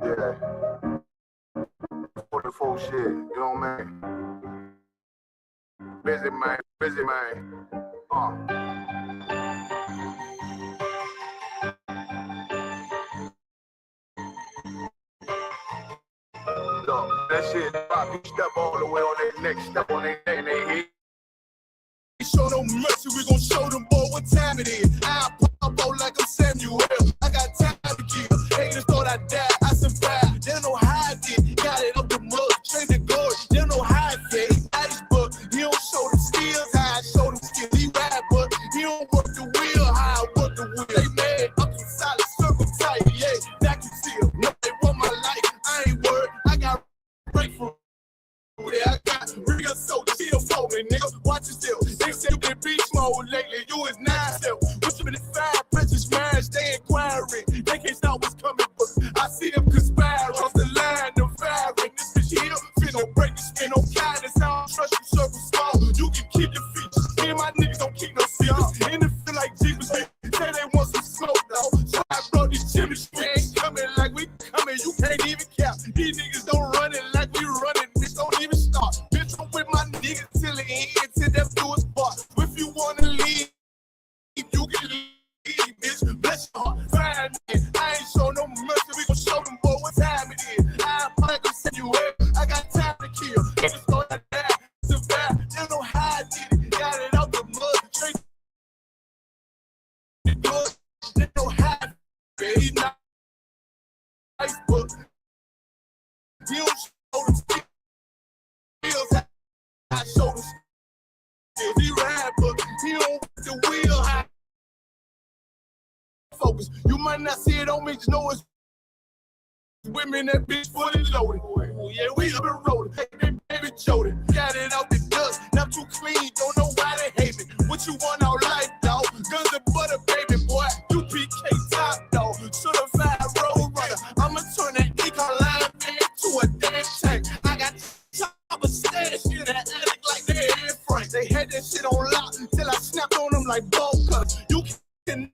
Yeah. 44 shit, you know what I mean? Busy man, busy man. Look, that shit drop, you step all the way on their neck, step on their neck and they hit. Show no mercy, we gon' show them boy what time it is. I pop out like I'm Samuel. I got time to kill. Haters thought I died, I survived. They don't know how I did. Got it up the mud, straight to glory. They don't know how I did. Iceberg, he don't show them skills, how I show them skills. He ride, but he don't work the wheel, how I work the wheel. They mad, up to solid, circle tight, yeah, vacuum seal. No, they want my life, I ain't worried. I got breakthrough. Yeah, I got real soul, still folding, nigga. Watch it still. They say you been beast mode lately, you is 9 still. What you been 5 precious minds, they inquiring. They can't stop what's coming, but I see them conspiring. Off the line, them firing. This bitch here, finna break the skin, no kindness. I don't trust you, circle small. You can keep your features. Me and my niggas don't keep no secrets. And it feel like Jeepers, say they want some smoke, though. So I brought these chemistry. Ain't coming like we coming, you can't even count. These niggas don't run it like we running. Don't even start. Bitch, I'm with my niggas till the end, till that do a spot. If you wanna leave, you can leave, bitch. Bless your heart, find it. I ain't show no mercy, we gon' show them boy what time it is. I send you away, I got time to kill. Just thought I died, survive. They don't know how I did it. Got it out the mud, straight the blood. They know how I did it. He's not iceberg. He don't show them skills. I show him if he ride, but he don't want the wheel high. Focus, you might not see it on me, just know it's women that bitch fully loaded. Ooh, yeah, we up and rolling. Hey, baby Jody, got it out the dust. Not too clean, don't know why they hate me. What you want out life, dog? Guns and butter, baby boy. You PK top, dog. Certified road runner. I'ma turn that econ line into a damn tank. I got a stash in that attic like they had Frank. They had that shit on lock until I snapped on them like ball cutters. You can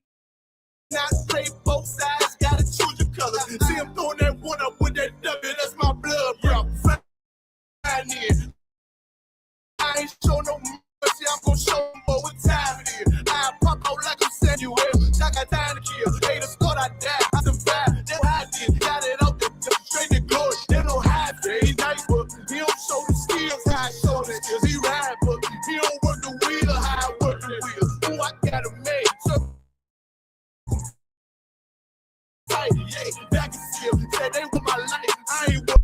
not play both sides, gotta choose your color. See him throwing that one up with that W, that's my blood, bro. I ain't show no mercy, I'm gon' show them boy what time it is. I pop out like I'm Samuel. I got time to kill. Haters thought I died, I survived. That's how I did. Got it out there, straight to glory. They know how I did. He's nice, but he don't show the skills, how I show the skills. He ride, but he don't work the wheel, how I work the wheel. Ooh, I got a made. So yeah, back and still. Said they want my life, I ain't work.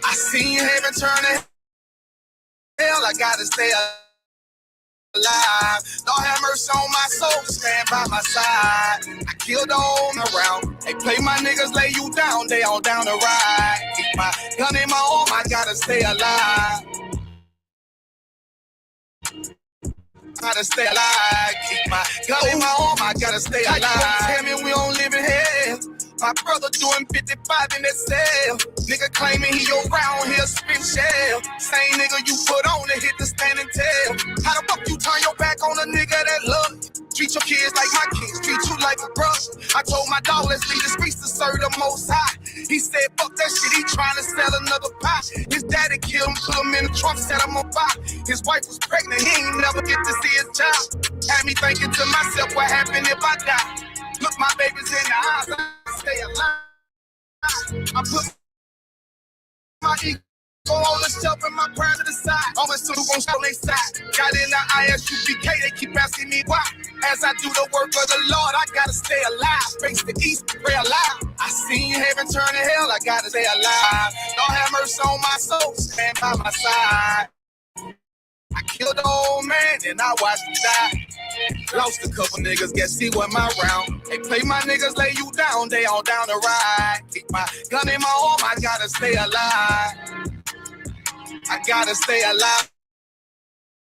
I seen heaven turn to hell, I gotta stay alive. Lord have mercy on my soul, stand by my side. I killed all around. They play my niggas, lay you down, they all down the ride. Keep my gun in my arm, I gotta stay alive. Gotta stay alive. Keep my gun in my arm, I gotta stay alive. Tell me we don't live in hell. My brother doing 55 in that cell. Nigga claiming he around here spin shell. Same nigga you put on to hit the standing tail. How the fuck you turn your back on a nigga that love you? Treat your kids like my kids, treat you like a brother. I told my dog, let's leave the streets to serve the most high. He said, fuck that shit, he trying to sell another pie. His daddy killed him, put him in the trunk, set him on fire. His wife was pregnant, he ain't never get to see his child. Had me thinking to myself, what happened if I die? Look my babies in the eyes, I stay alive. I put my ego on the shelf and my pride to the side. Always two gon' show they side. Got in the ISUBK, they keep asking me why. As I do the work of the Lord, I gotta stay alive. Face the east, pray alive. I seen heaven turn to hell, I gotta stay alive. Lord have mercy on my soul, stand by my side. I killed the old man and I watched him die. Lost a couple niggas, guess he wasn't my round. They play my niggas, lay you down, they on down the ride. Keep my gun in my arm, I gotta stay alive. I gotta stay alive.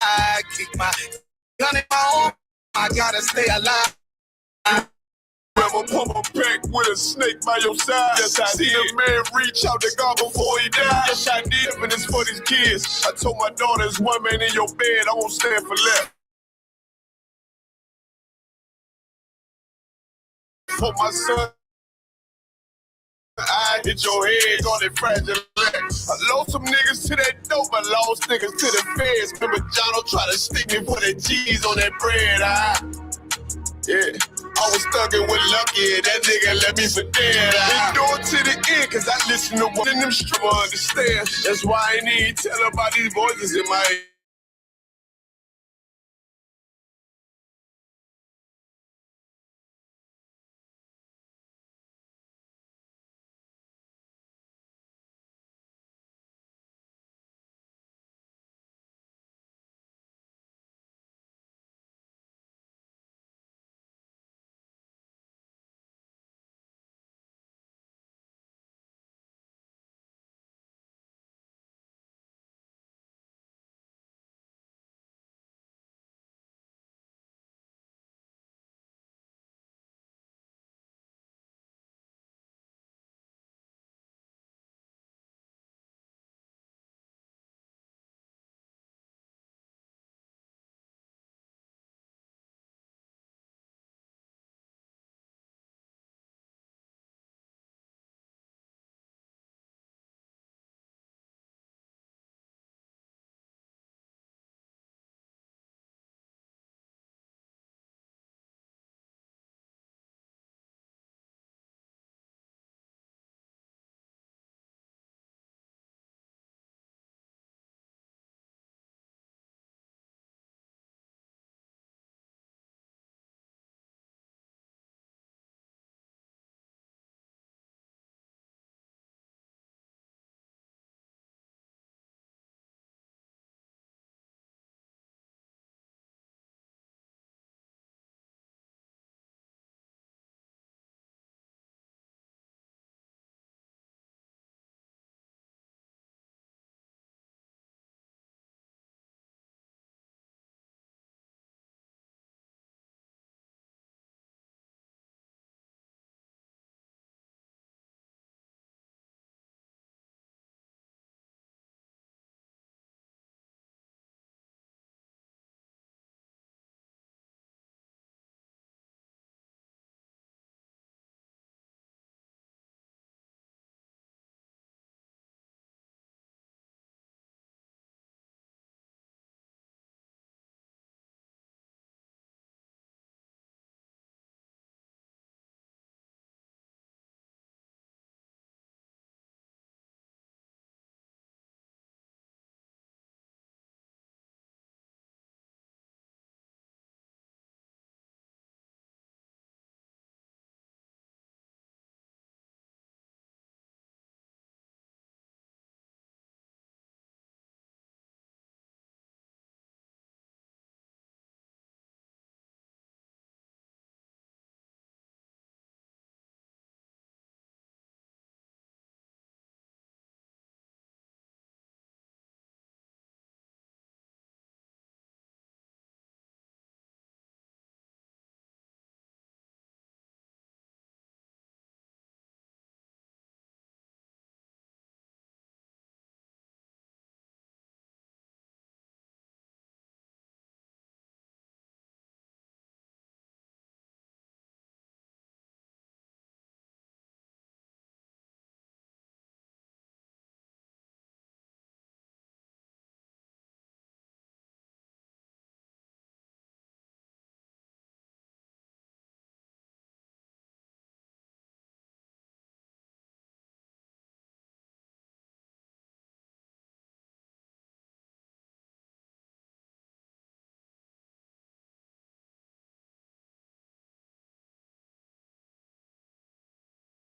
I keep my gun in my arm, I gotta stay alive. Never put my back with a snake by your side. Yes, I see a man reach out to God before he died. Yes, I did, but it's for these kids. I told my daughter, there's one man in your bed, I won't stand for left. For my son, I hit your head on that fragile leg. I lost some niggas to that dope, I lost niggas to the feds. Remember Jono try to stick me for that cheese on that bread, yeah, I was thuggin' with Lucky, that nigga let me for dead. Endure to the end, cause I listen to one of them strong understand. That's why I ain't even tell about these voices in my head.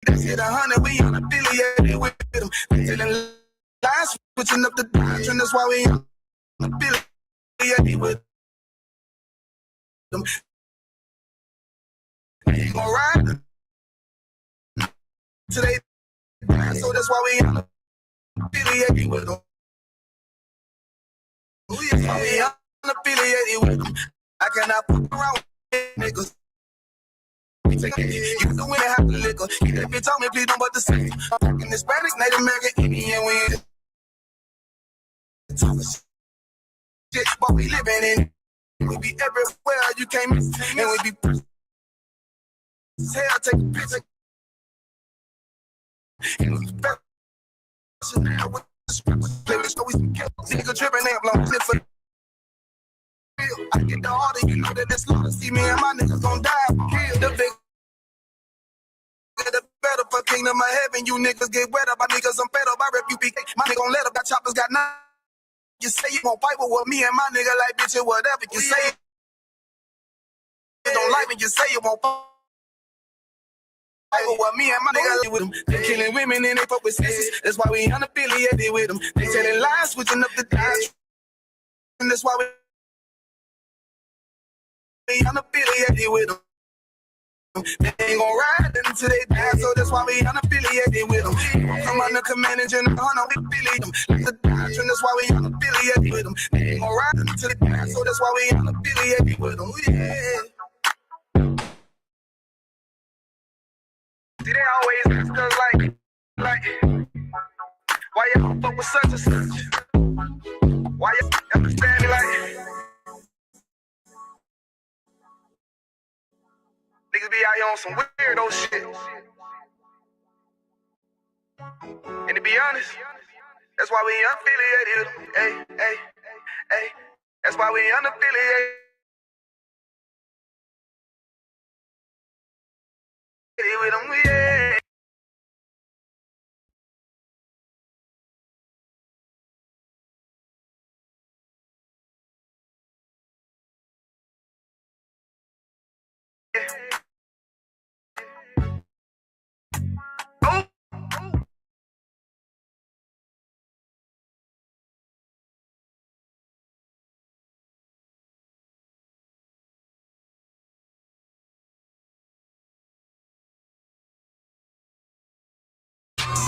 That's it, 100, we unaffiliated with them. Telling lies, switching up the doctrine, that's why we unaffiliated with them. ain't gon' ride today. So that's why we unaffiliated with them. We unaffiliated with them. I cannot fuck around with niggas. You can win half the liquor. Keep that bitch on me, please don't but the same. Fucking Hispanic, Native American, Indian, we ain't talking shit, but we living in. We be everywhere you can't miss, and we be hell, take a picture. And we better now with the playlist, so we can get nigga tripping, ain't blown clip for. I get the order, you know that it's long. See me and my niggas gon' die, kill the big. The better for kingdom of heaven, you niggas get wet up. My niggas, I'm fed up. I rep you, BK. My nigga gon' let up. Got choppers, got nine. You say you won't fight with me and my nigga, like bitch, or whatever. You say you don't like me, you say you won't fight with me and my nigga with them. They killing women and they fuck with sisters. That's why we unaffiliated with them. They telling lies, switching up the dice. And that's why we unaffiliated with them. They ain't gon' ride until they die, so that's why we unaffiliated with them. Come under command and general, no, we affiliate them. Like the doctrine, that's why we unaffiliated with them. They ain't gon' ride until they die, so that's why we unaffiliated with them. Yeah. See, they always ask us like, why y'all fuck with such and such? Why y'all understand me like? Niggas be out here on some weirdo shit. And to be honest, that's why we unaffiliated. Hey. That's why we unaffiliated with them, yeah.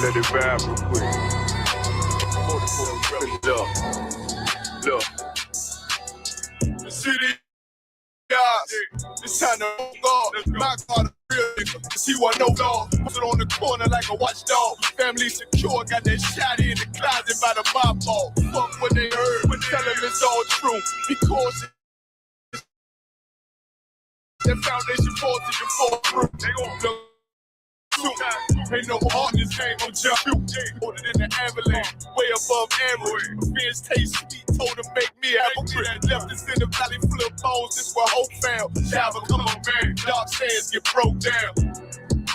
Let it ride real quick. Look. The city, guys. It's time to go. My God, a real nigga. Cause he want no dog. Put it on the corner like a watchdog. Family secure, got that shotty in the closet by the mob ball. Fuck what they heard, but tell them it's all true. Because that foundation falls to you fall through. They gon' look. Ain't no heart in this game, I'm jump you. Put it in the ambulance, way above average. Fans taste sweet, told him make me hypocrite. Left us in the valley full of bones, this where hope found. Java, come on, man, dark sands get broke down.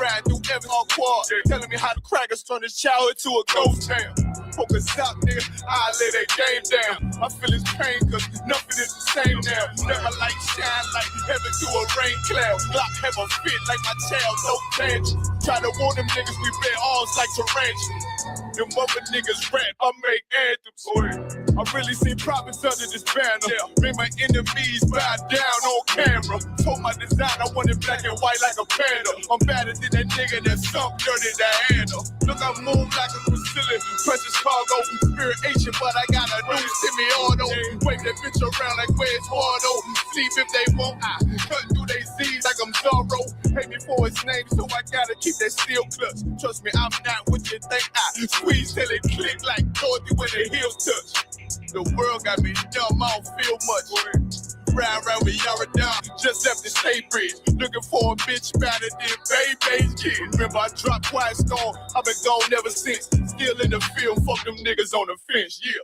Riding through every hard quad, telling me how the crackers turn this child into a ghost town. Focus out, nigga, I lay that game down. I feel his pain, cause nothing is the same now. Never light shine like heaven through a rain cloud. Glock have a fit like my child, no tangent. Try to warn them niggas, we bet odds like tarantulas. Them other niggas rap, I make anthems. I really see profits under this banner. Made my enemies bow down on camera. Told my design I wanted black and white like a panda. I'm better than that nigga that sunk dirty Diana. Look, I move like a Brazilian, precious cargo, spirit Asian, but I got a new semi-auto. Wave that bitch around like where's Wardo. Sleep if they won't, I cut through they Z's like I'm Zorro. Pay me for his name, so I gotta keep that steel clutch. Trust me, I'm not what you think. I squeeze till it click like Dorothy when the heels touch. The world got me dumb, I don't feel much. Ride around with Yara down, just left the state bridge. Looking for a bitch better than baby's kid. Remember I dropped Quiet Storm, I've been gone ever since. Still in the field, fuck them niggas on the fence, yeah.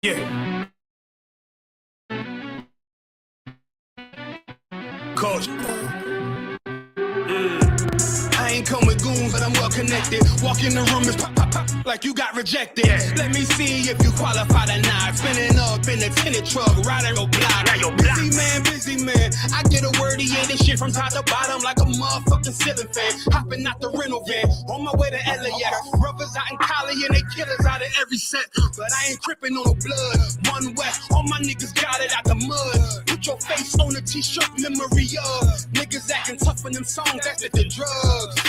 Yeah. Coach. I'm well connected. Walk in the room is pop, pop, pop, like you got rejected. Let me see if you qualify or not. Spinning up in a tinted truck, riding your block. Busy man. I get a word, yeah, this shit from top to bottom like a motherfucking ceiling fan. Hopping out the rental van, on my way to LAX. Brothers out in Cali and they killers out of every set. But I ain't tripping on the blood. One West, all my niggas got it out the mud. Put your face on a t-shirt, memory of niggas acting tough in them songs, that's the drugs.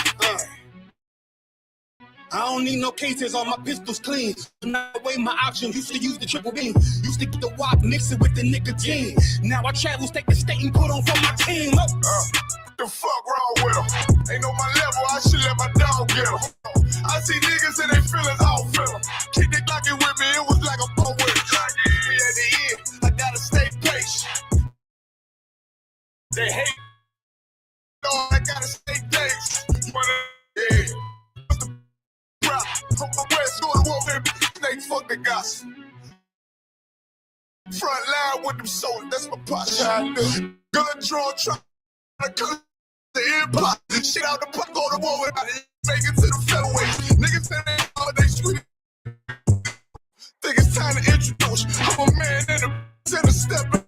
I don't need no cases, all my pistols clean. Now I weigh my options, used to use the triple beam. Used to get the wop, mix it with the nicotine. Now I travel state to state and put on for my team. The fuck wrong with them? Ain't on my level, I should let my dog get them. I see niggas and they feelings, I don't feel them. Keep the Glockin' with me, it was like a bow with me at the end, I gotta stay patient. They hate, no, I gotta stay patient. Yeah. From the west, go to war, baby. Snakes, fuck the gossip. Front line with them soldiers, that's my posture. Gonna draw, try to cut the empire. Shit out the puck, go to war with it. Make it to the featherweight. Niggas say they all they street. Think it's time to introduce. I'm a man in a step in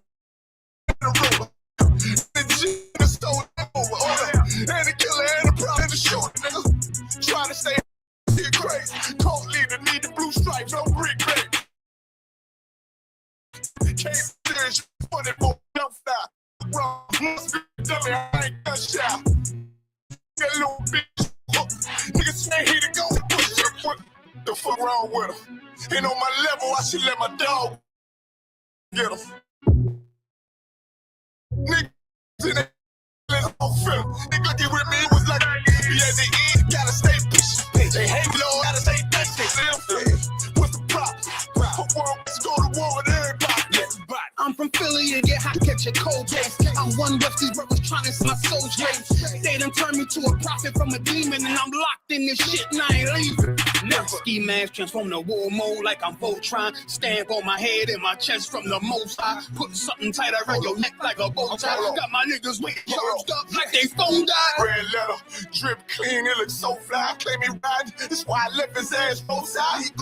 the room. The G the stone over. And the killer and the problem and the shooter, nigga. Trying to stay. Crazy. Cold leader, need the blue stripes, no brick grade. Can't serious, put it for jump style. Wrong, must be tell me I ain't gun shot. That little bitch, niggas say he to go push it. What the fuck wrong with him? Ain't on my level, I should let my dog get him. Niggas in that on film. Nigga get with me, it was like be at the end, gotta stay pushing. They hate low, gotta stay thankful. What's the problem? Let's go to war with everybody. I'm from Philly and get hot, catch a cold case. I'm one West, these brothers trying to see my soul straight. They done turned me to a prophet from a demon, and I'm locked in this shit and I ain't leaving. Never. Ski mask transform to war mode like I'm Voltron. Stamp on my head and my chest from the most high. Put something tight around your neck like a bow tie. Got my niggas waiting charged up like they phone died. Red letter, drip clean, it looks so fly. Claim me riding, that's why I left his ass both sides.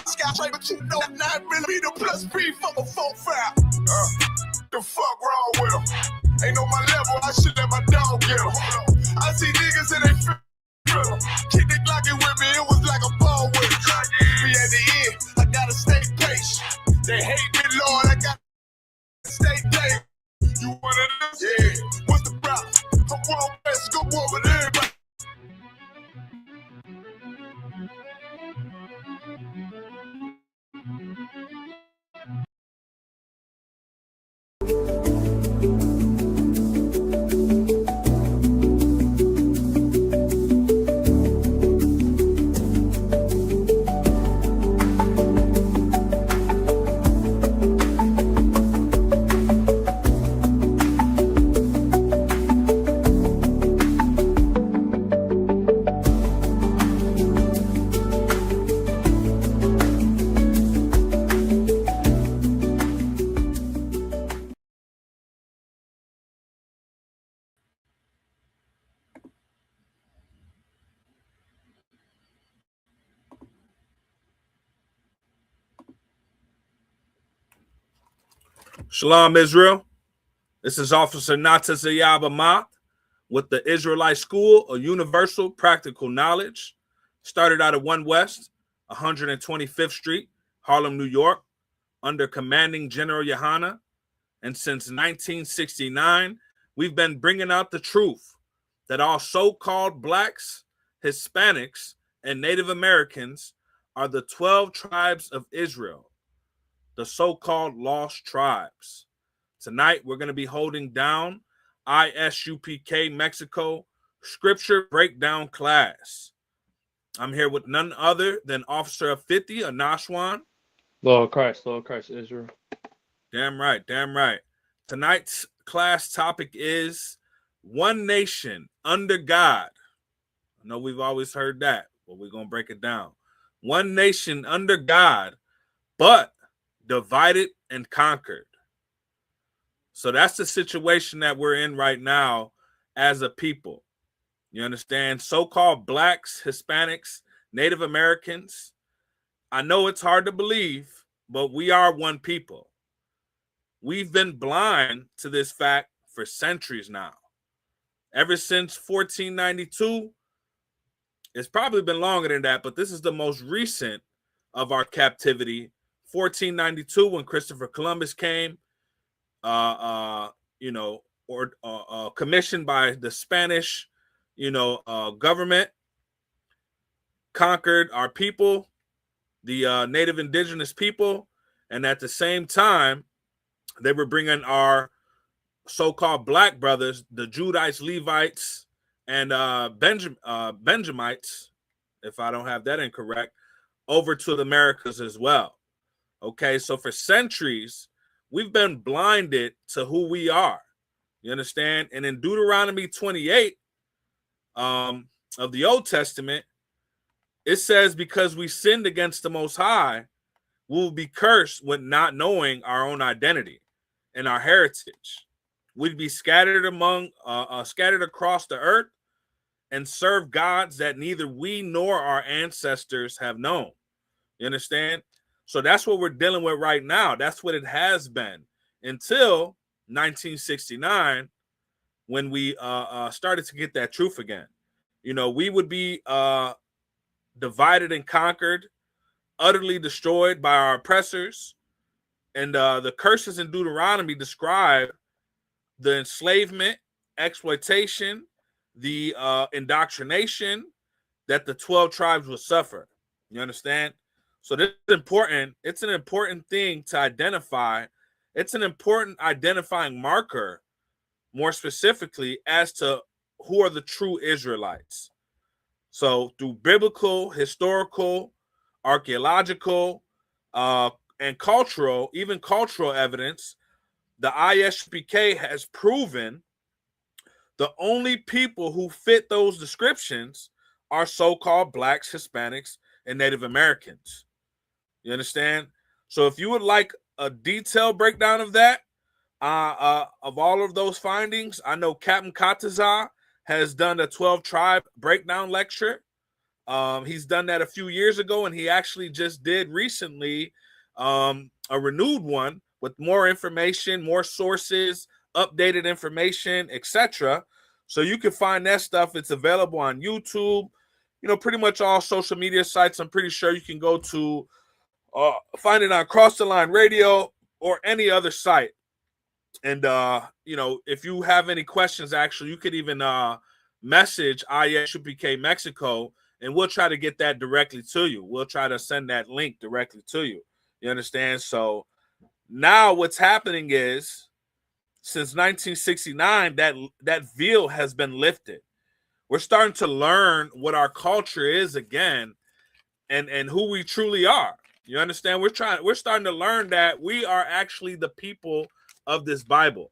Sky straight, but you know 9mm plus B for a 4-5. The fuck wrong with him? Ain't on my level, I should let my dog get him. I see niggas and they feel him. Keep the Glockin' with me, it was like a ball with me at the end, I gotta stay patient. They hate me, Lord, I gotta stay patient. You one of them? Yeah. What's the problem? I'm wrong, let's go war with everybody. Shalom, Israel. This is Officer Naton Zayab with the Israelite School of Universal Practical Knowledge. Started out at 1 West, 125th Street, Harlem, New York, under Commanding General Yohana. And since 1969, we've been bringing out the truth that all so-called blacks, Hispanics, and Native Americans are the 12 tribes of Israel, the so-called lost tribes. Tonight, we're going to be holding down ISUPK Mexico Scripture Breakdown class. I'm here with none other than Officer of 50, Anashwan. Lord Christ, Israel. Damn right, damn right. Tonight's class topic is One Nation Under God. I know we've always heard that, but we're going to break it down. One nation under God, but divided and conquered. So that's the situation that we're in right now as a people. You understand? So-called blacks, Hispanics, Native Americans. I know it's hard to believe, but we are one people. We've been blind to this fact for centuries now. Ever since 1492, it's probably been longer than that, but this is the most recent of our captivity. 1492, when Christopher Columbus came, commissioned by the Spanish, government, conquered our people, the native indigenous people, and at the same time, they were bringing our so-called black brothers, the Judites, Levites, and Benjamites, if I don't have that incorrect, over to the Americas as well. Okay, so for centuries, we've been blinded to who we are. You understand? And in Deuteronomy 28 of the Old Testament, it says, because we sinned against the Most High, we'll be cursed with not knowing our own identity and our heritage. We'd be scattered across the earth and serve gods that neither we nor our ancestors have known. You understand? So that's what we're dealing with right now. That's what it has been until 1969, when we started to get that truth again. We would be divided and conquered, utterly destroyed by our oppressors. And the curses in Deuteronomy describe the enslavement, exploitation, the indoctrination that the 12 tribes will suffer. You understand? So this is important. It's an important thing to identify. It's an important identifying marker, more specifically, as to who are the true Israelites. So through biblical, historical, archaeological, and cultural, even cultural evidence, the ISUPK has proven the only people who fit those descriptions are so-called blacks, Hispanics, and Native Americans. You understand? So if you would like a detailed breakdown of that, of all of those findings, I know Captain Kataza has done a 12-tribe breakdown lecture. He's done that a few years ago, and he actually just did recently a renewed one with more information, more sources, updated information, etc. So you can find that stuff. It's available on YouTube, pretty much all social media sites. I'm pretty sure you can go to find it on Cross the Line Radio or any other site. And, if you have any questions, actually, you could even message ISUPK Mexico, and we'll try to get that directly to you. We'll try to send that link directly to you. You understand? So now what's happening is, since 1969, that veil has been lifted. We're starting to learn what our culture is again, and who we truly are. You understand? We're starting to learn that we are actually the people of this Bible,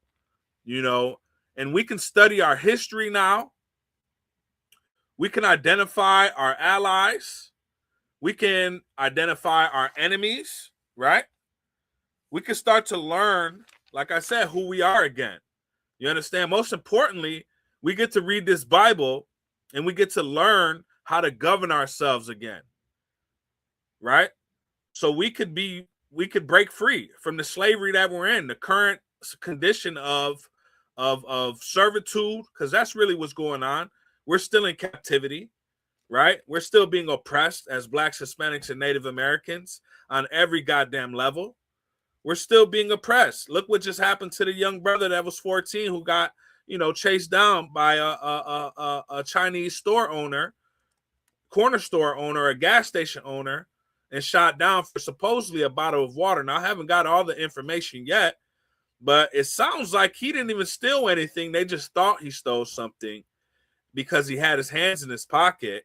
and we can study our history now. We can identify our allies. We can identify our enemies, right? We can start to learn, like I said, who we are again. You understand? Most importantly, we get to read this Bible and we get to learn how to govern ourselves again, right? So we could break free from the slavery that we're in, the current condition of servitude, because that's really what's going on. We're still in captivity, right? We're still being oppressed as blacks, Hispanics, and Native Americans on every goddamn level. We're still being oppressed. Look what just happened to the young brother that was 14 who got, chased down by a Chinese store owner, corner store owner, a gas station owner, and shot down for supposedly a bottle of water. Now, I haven't got all the information yet, but it sounds like he didn't even steal anything. They just thought he stole something because he had his hands in his pocket,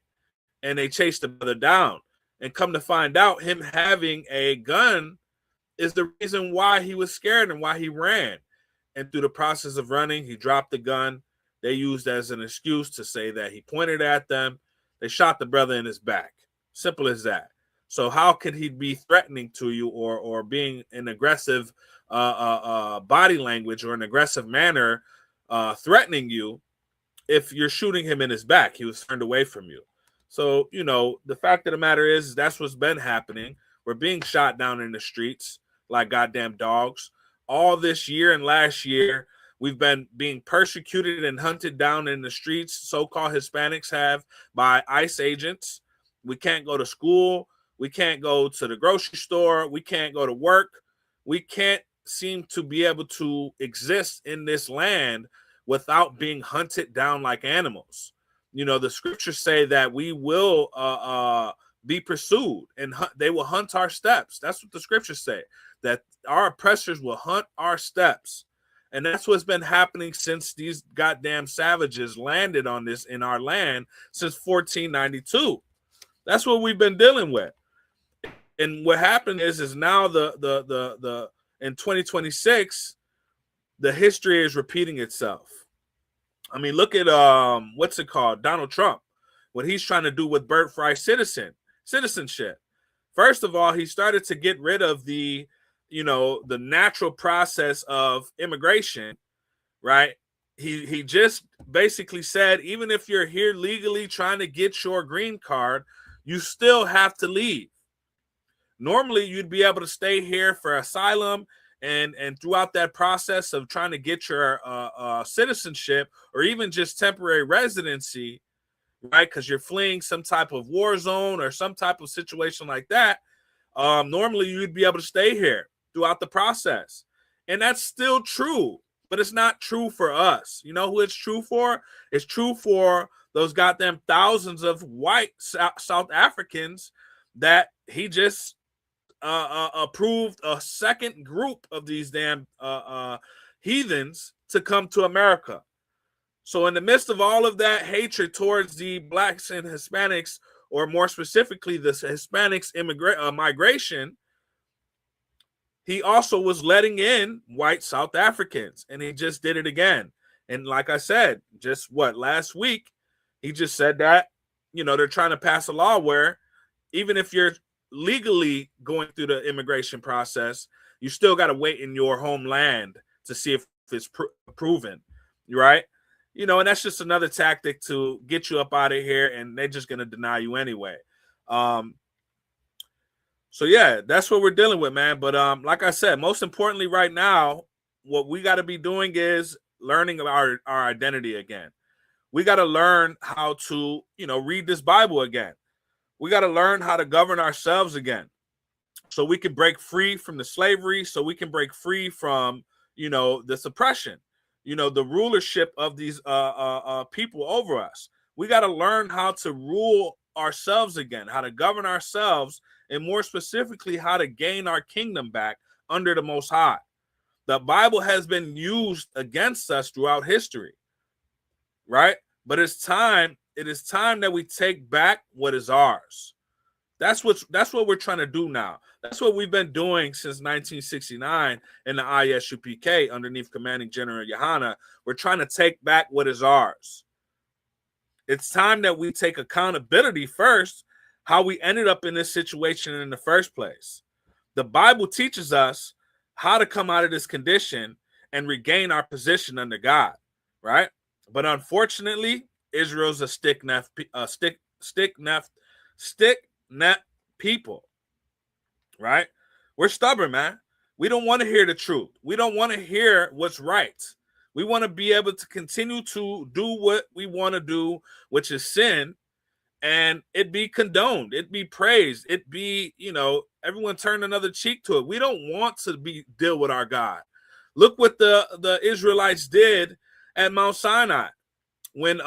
and they chased the brother down. And come to find out, him having a gun is the reason why he was scared and why he ran. And through the process of running, he dropped the gun. They used as an excuse to say that he pointed at them. They shot the brother in his back. Simple as that. So how could he be threatening to you or being an aggressive body language or an aggressive manner threatening you if you're shooting him in his back. He was turned away from you. So, you know, the fact of the matter is that's what's been happening. We're being shot down in the streets like goddamn dogs. All this year and last year, we've been being persecuted and hunted down in the streets, so-called Hispanics have, by ICE agents. We can't go to school. We can't go to the grocery store. We can't go to work. We can't seem to be able to exist in this land without being hunted down like animals. You know, the scriptures say that we will be pursued and they will hunt our steps. That's what the scriptures say, that our oppressors will hunt our steps. And that's what's been happening since these goddamn savages landed on this in our land since 1492. That's what we've been dealing with. And what happened is now the in 2026, the history is repeating itself. I mean, look at what's it called? Donald Trump, what he's trying to do with birthright citizenship. First of all, he started to get rid of the natural process of immigration, right? He just basically said, even if you're here legally trying to get your green card, you still have to leave. Normally, you'd be able to stay here for asylum and throughout that process of trying to get your citizenship or even just temporary residency, right? Because you're fleeing some type of war zone or some type of situation like that. Normally, you'd be able to stay here throughout the process. And that's still true, but it's not true for us. You know who it's true for? It's true for those goddamn thousands of white South Africans that he just approved a second group of these damn heathens to come to America. So in the midst of all of that hatred towards the blacks and Hispanics, or more specifically the Hispanics migration, he also was letting in white South Africans, and he just did it again. And like I said, just last week, he just said that, they're trying to pass a law where even if you're legally going through the immigration process, you still got to wait in your homeland to see if it's proven, right? And that's just another tactic to get you up out of here, and they're just going to deny you anyway. So yeah, that's what we're dealing with, man. But like I said, most importantly right now, what we got to be doing is learning about our identity again. We got to learn how to, read this Bible again. We got to learn how to govern ourselves again so we can break free from the slavery, so we can break free from, this oppression, the rulership of these people over us. We got to learn how to rule ourselves again, how to govern ourselves, and more specifically, how to gain our kingdom back under the Most High. The Bible has been used against us throughout history, right? But it is time that we take back what is ours. That's what we're trying to do now. That's what we've been doing since 1969 in the ISUPK underneath Commanding General Yohana. We're trying to take back what is ours. It's time that we take accountability first, how we ended up in this situation in the first place. The Bible teaches us how to come out of this condition and regain our position under God, right? But unfortunately, Israel's a stick-necked people, right? We're stubborn, man. We don't want to hear the truth. We don't want to hear what's right. We want to be able to continue to do what we want to do, which is sin, and it be condoned, it be praised, it be, everyone turn another cheek to it. We don't want to deal with our God. Look what the Israelites did at Mount Sinai when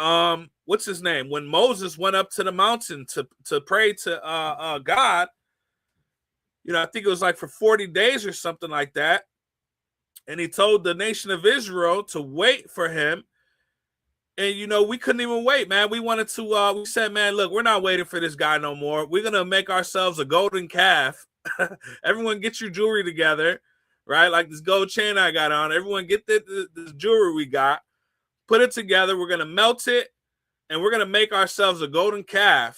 what's his name? When Moses went up to the mountain to pray to God. I think it was like for 40 days or something like that. And he told the nation of Israel to wait for him. And, we couldn't even wait, man. We wanted to, we said, man, look, we're not waiting for this guy no more. We're going to make ourselves a golden calf. Everyone get your jewelry together, right? Like this gold chain I got on. Everyone get the jewelry we got. Put it together. We're going to melt it. And we're going to make ourselves a golden calf.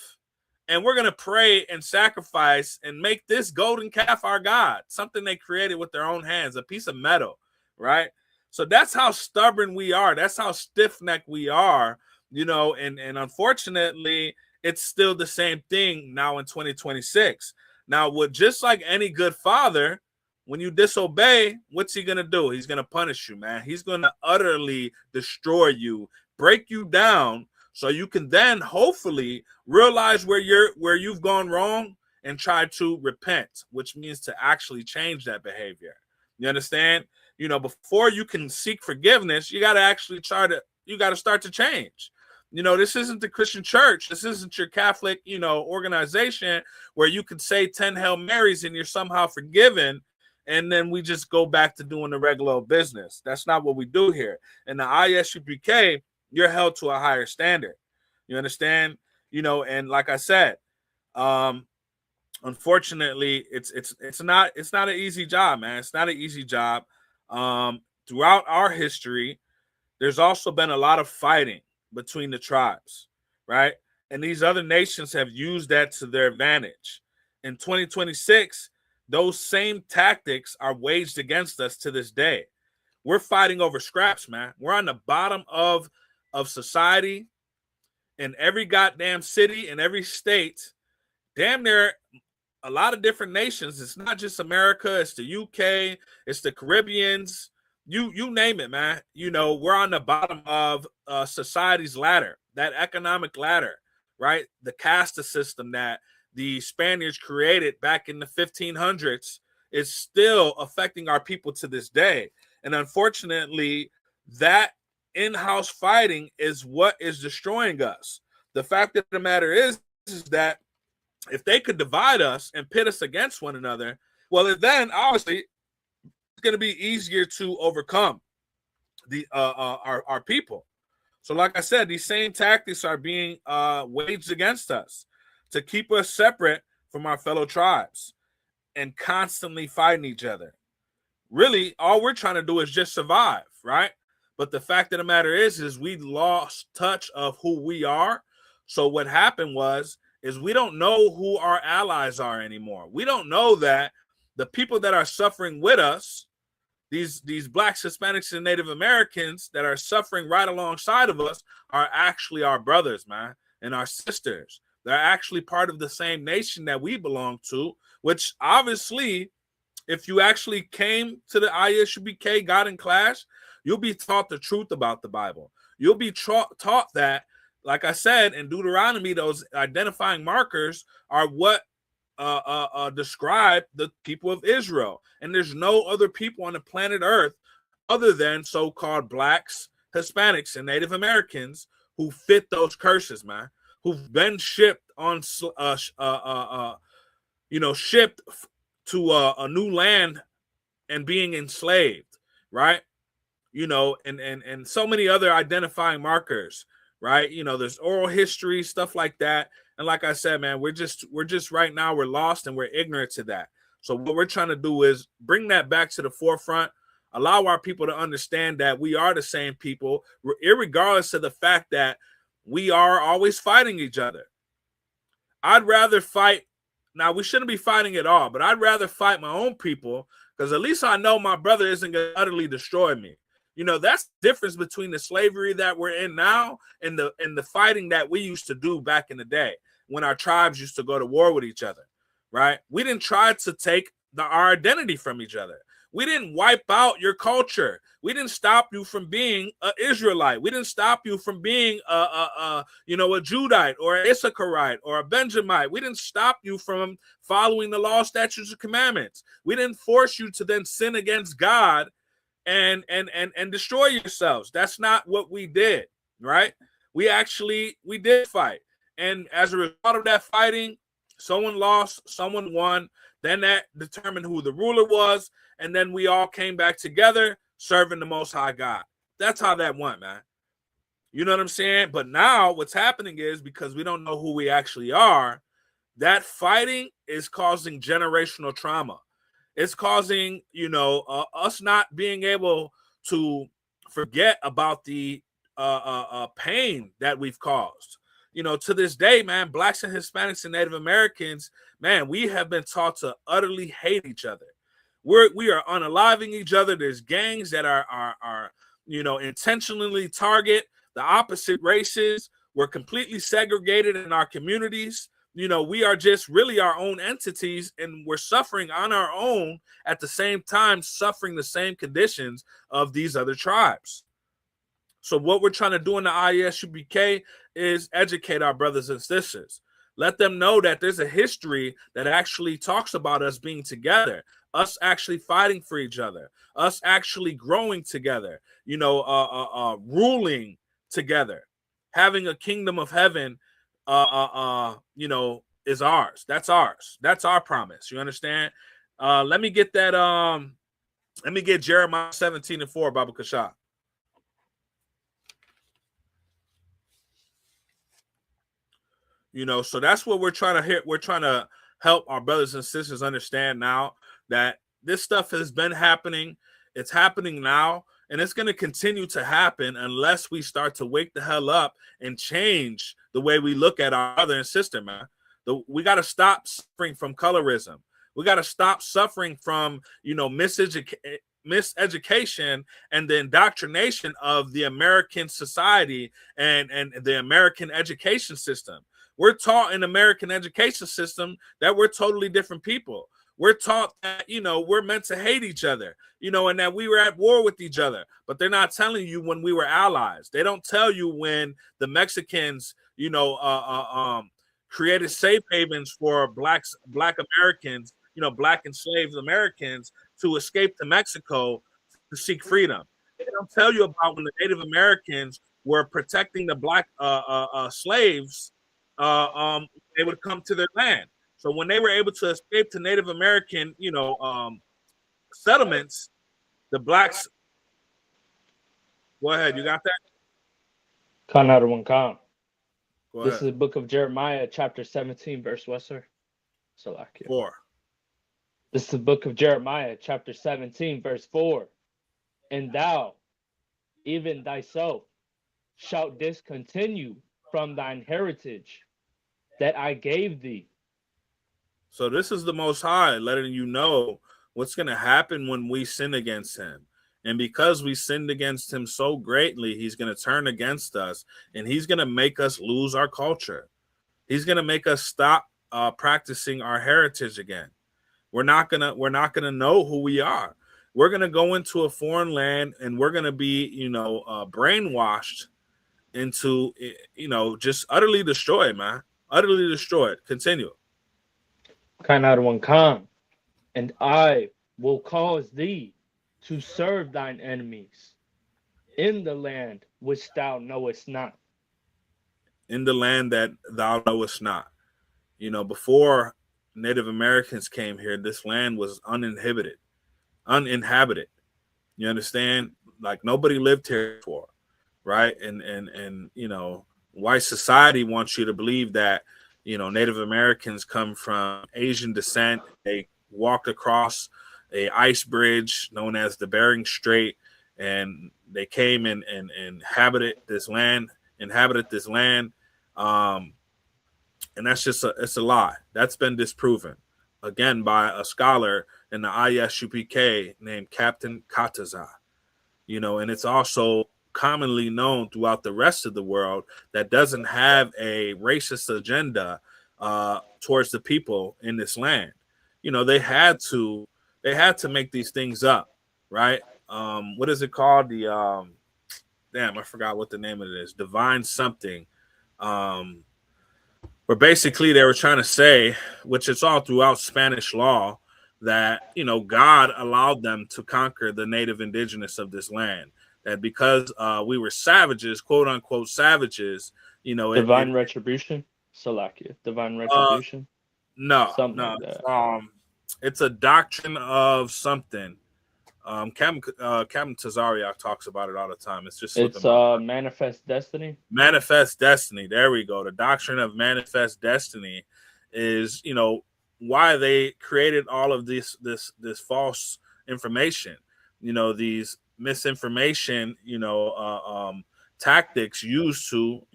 And we're going to pray and sacrifice and make this golden calf our God. Something they created with their own hands. A piece of metal, right? So that's how stubborn we are. That's how stiff-necked we are, you know, and unfortunately, it's still the same thing now in 2026. Now, with just like any good father, when you disobey, what's he gonna do? He's gonna punish you, man. He's gonna utterly destroy you, break you down, so you can then hopefully realize where you've gone wrong and try to repent, which means to actually change that behavior. You understand? You know, before you can seek forgiveness, you got to actually start to change. You know, this isn't the Christian church. This isn't your Catholic, you know, organization where you could say 10 Hail Marys and you're somehow forgiven. And then we just go back to doing the regular business. That's not what we do here. In the ISUPK, you're held to a higher standard. You understand? You know, and like I said, unfortunately, it's not an easy job, man. It's not an easy job. Throughout our history, there's also been a lot of fighting between the tribes, right? And these other nations have used that to their advantage. In 2026, those same tactics are waged against us to this day. We're fighting over scraps, man. We're on the bottom of society in every goddamn city, in every state, damn near a lot of different nations. It's not just America, it's the UK, it's the Caribbeans. You name it, man. You know, we're on the bottom of society's ladder, that economic ladder, right? The caste system that the Spaniards created back in the 1500s is still affecting our people to this day. And unfortunately, that in-house fighting is what is destroying us. The fact of the matter is that if they could divide us and pit us against one another, well, then obviously going to be easier to overcome the our people. So like I said, these same tactics are being waged against us to keep us separate from our fellow tribes and constantly fighting each other. Really, all we're trying to do is just survive, right? But the fact of the matter is we lost touch of who we are. So what happened is we don't know who our allies are anymore. We don't know that the people that are suffering with us, these Blacks, Hispanics, and Native Americans that are suffering right alongside of us, are actually our brothers, man, and our sisters. They're actually part of the same nation that we belong to, which obviously, if you actually came to the ISUPK God in class, you'll be taught the truth about the Bible. You'll be taught that, like I said, in Deuteronomy, those identifying markers are what describe the people of Israel. And there's no other people on the planet Earth other than so-called Blacks, Hispanics, and Native Americans who fit those curses, man, who've been shipped on, shipped to a new land and being enslaved, right? You know, and so many other identifying markers, right? You know, there's oral history, stuff like that. And like I said, man, we're just right now, we're lost and we're ignorant to that. So what we're trying to do is bring that back to the forefront, allow our people to understand that we are the same people, irregardless of the fact that we are always fighting each other. I'd rather fight. Now, we shouldn't be fighting at all, but I'd rather fight my own people because at least I know my brother isn't going to utterly destroy me. You know, that's the difference between the slavery that we're in now and the fighting that we used to do back in the day when our tribes used to go to war with each other, right? We didn't try to take our identity from each other. We didn't wipe out your culture. We didn't stop you from being an Israelite. We didn't stop you from being a Judite or an Issacharite or a Benjamite. We didn't stop you from following the law, statutes, and commandments. We didn't force you to then sin against God and destroy yourselves. That's not what we did, right? We did fight. And as a result of that fighting, someone lost, someone won. Then that determined who the ruler was. And then we all came back together serving the Most High God. That's how that went, man. You know what I'm saying? But now what's happening is because we don't know who we actually are, that fighting is causing generational trauma. It's causing, us not being able to forget about the pain that we've caused. You know, to this day, man, Blacks and Hispanics and Native Americans, man, we have been taught to utterly hate each other. We are unaliving each other. There's gangs that are intentionally target the opposite races. We're completely segregated in our communities. We are just really our own entities, and we're suffering on our own at the same time, suffering the same conditions of these other tribes. So what we're trying to do in the ISUPK is educate our brothers and sisters. Let them know that there's a history that actually talks about us being together, us actually fighting for each other, us actually growing together, ruling together, having a kingdom of heaven, is ours. That's ours. That's our promise. You understand? Let me get that. Let me get Jeremiah 17:4, Baba Kasha. So that's what we're trying to hit. We're trying to help our brothers and sisters understand now that this stuff has been happening. It's happening now, and it's going to continue to happen unless we start to wake the hell up and change the way we look at our brother and sister, man. We got to stop suffering from colorism. We got to stop suffering from, miseducation and the indoctrination of the American society and the American education system. We're taught in American education system that we're totally different people. We're taught that, we're meant to hate each other, and that we were at war with each other. But they're not telling you when we were allies. They don't tell you when the Mexicans, created safe havens for Black Americans, Black enslaved Americans to escape to Mexico to seek freedom. They don't tell you about when the Native Americans were protecting the Black slaves. They would come to their land. So when they were able to escape to Native American, settlements, the Blacks. Go ahead, you got that? Khan out of one Khan. Go This ahead. is the book of Jeremiah, chapter 17, verse what, sir? Salakia. 4. This is the book of Jeremiah, chapter 17, verse 4. And thou, even thyself, shalt discontinue from thine heritage that I gave thee. So this is the Most High letting you know what's going to happen when we sin against him. And because we sinned against him so greatly, he's going to turn against us, and he's going to make us lose our culture. He's going to make us stop practicing our heritage again. We're not gonna know who we are. We're gonna go into a foreign land, and we're gonna be, brainwashed into, just utterly destroyed, man. Utterly destroyed. Continue. Khan out of one Khan. And I will cause thee to serve thine enemies in the land which thou knowest not. In the land that thou knowest not. Before Native Americans came here, this land was uninhabited. You understand? Like nobody lived here before, right? And white society wants you to believe that, Native Americans come from Asian descent. They walked across a ice bridge known as the Bering Strait, and they came and inhabited this land. And that's just it's a lie. That's been disproven again by a scholar in the ISUPK named Captain Kataza. And it's also commonly known throughout the rest of the world that doesn't have a racist agenda towards the people in this land. They had to make these things up, right? What is it called? The damn, I forgot what the name of it is. Divine something. But basically they were trying to say, which is all throughout Spanish law, that, God allowed them to conquer the native indigenous of this land. That because we were savages, quote unquote savages, Divine retribution? Salakia. Divine retribution? No. Like that. It's a doctrine of something. Captain Tazariak talks about it all the time. It's manifest destiny. Manifest destiny. There we go. The doctrine of manifest destiny is, why they created all of this false information. These misinformation, tactics used to,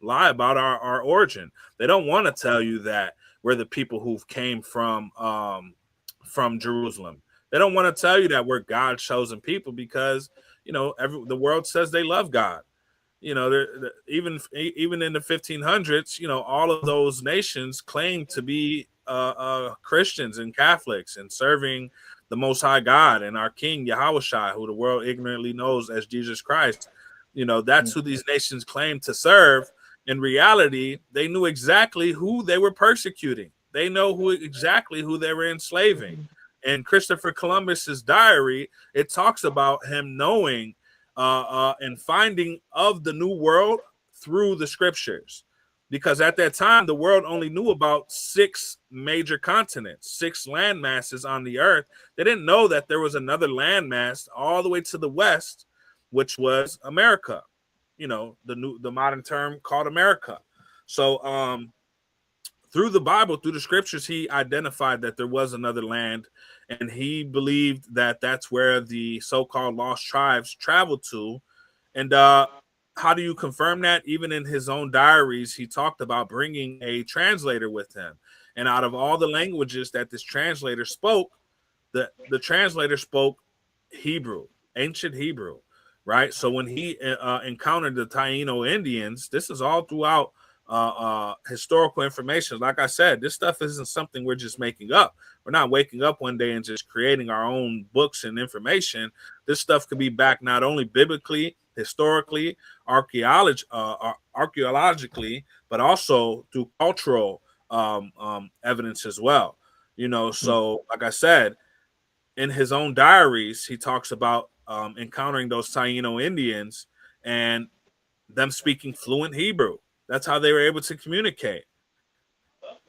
lie about our origin. They don't want to tell you that we're the people who came from Jerusalem. They don't want to tell you that we're God's chosen people because, the world says they love God. You know, even in the 1500s, you know, all of those nations claimed to be Christians and Catholics and serving the Most High God and our King Yahushua, who the world ignorantly knows as Jesus Christ. You know, that's who these nations claim to serve. In reality, they knew exactly who they were persecuting. They know exactly who they were enslaving. In Christopher Columbus's diary, it talks about him knowing and finding of the new world through the scriptures, because at that time the world only knew about 6 major continents, 6 land masses on the earth. They didn't know that there was another landmass all the way to the west, which was America. You know, the modern term called America. So through the Bible, through the scriptures, he identified that there was another land, and he believed that that's where the so-called lost tribes traveled to. And how do you confirm that? Even in his own diaries, he talked about bringing a translator with him. And out of all the languages that this translator spoke, the translator spoke Hebrew, ancient Hebrew, right? So when he encountered the Taino Indians, this is all throughout historical information. Like I said, this stuff isn't something we're just making up. We're not waking up one day and just creating our own books and information. This stuff could be backed not only biblically, historically, archaeologically, but also through cultural evidence as well. You know, so like I said, in his own diaries, he talks about encountering those Taino Indians and them speaking fluent Hebrew. That's how they were able to communicate.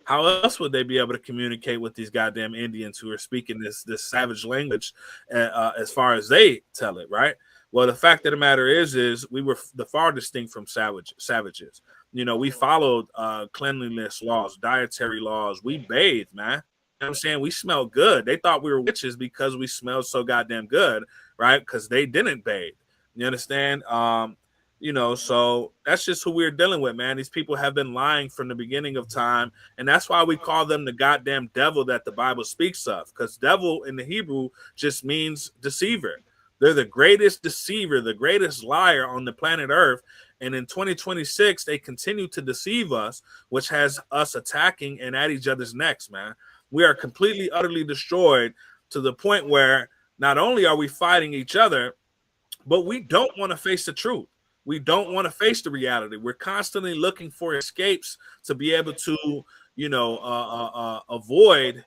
How else would they be able to communicate with these goddamn Indians who are speaking this savage language, as far as they tell it, right? Well, the fact of the matter is we were the far distinct from savages. You know, we followed cleanliness laws, dietary laws. We bathed, man. You know what I'm saying? We smelled good. They thought we were witches because we smelled so goddamn good, right? Because they didn't bathe. You understand? You know, so that's just who we're dealing with, man. These people have been lying from the beginning of time, and that's why we call them the goddamn devil that the Bible speaks of, because devil in the Hebrew just means deceiver. They're the greatest deceiver, the greatest liar on the planet Earth, and in 2026, they continue to deceive us, which has us attacking and at each other's necks, man. We are completely, utterly destroyed to the point where not only are we fighting each other, but we don't want to face the truth. We don't want to face the reality. We're constantly looking for escapes to be able to, you know, avoid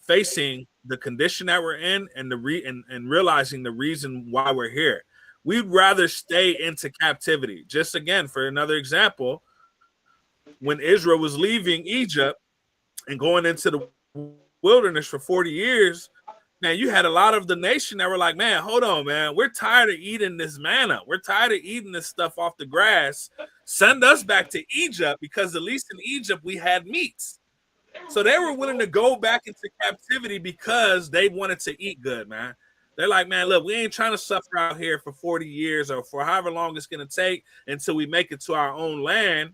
facing the condition that we're in and and realizing the reason why we're here. We'd rather stay into captivity. Just again, for another example, when Israel was leaving Egypt and going into the wilderness for 40 years, man, you had a lot of the nation that were like, man, hold on, man. We're tired of eating this manna. We're tired of eating this stuff off the grass. Send us back to Egypt, because at least in Egypt we had meats. So they were willing to go back into captivity because they wanted to eat good, man. They're like, man, look, we ain't trying to suffer out here for 40 years or for however long it's going to take until we make it to our own land.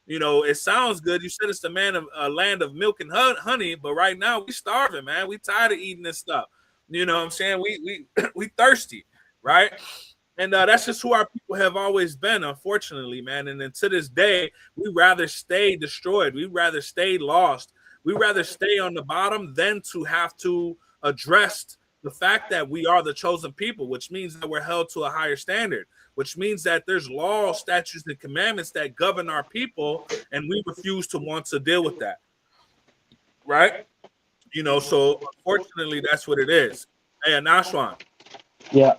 You know, it sounds good. You said it's the land of milk and honey, but right now we starving, man. We tired of eating this stuff. You know what I'm saying? We thirsty, right? And that's just who our people have always been, unfortunately, man. And then to this day, we rather stay destroyed. We rather stay lost. We rather stay on the bottom than to have to address the fact that we are the chosen people, which means that we're held to a higher standard, which means that there's laws, statutes, and commandments that govern our people, and we refuse to want to deal with that, right? You know, so unfortunately, that's what it is. Hey, Anashwan. Yeah.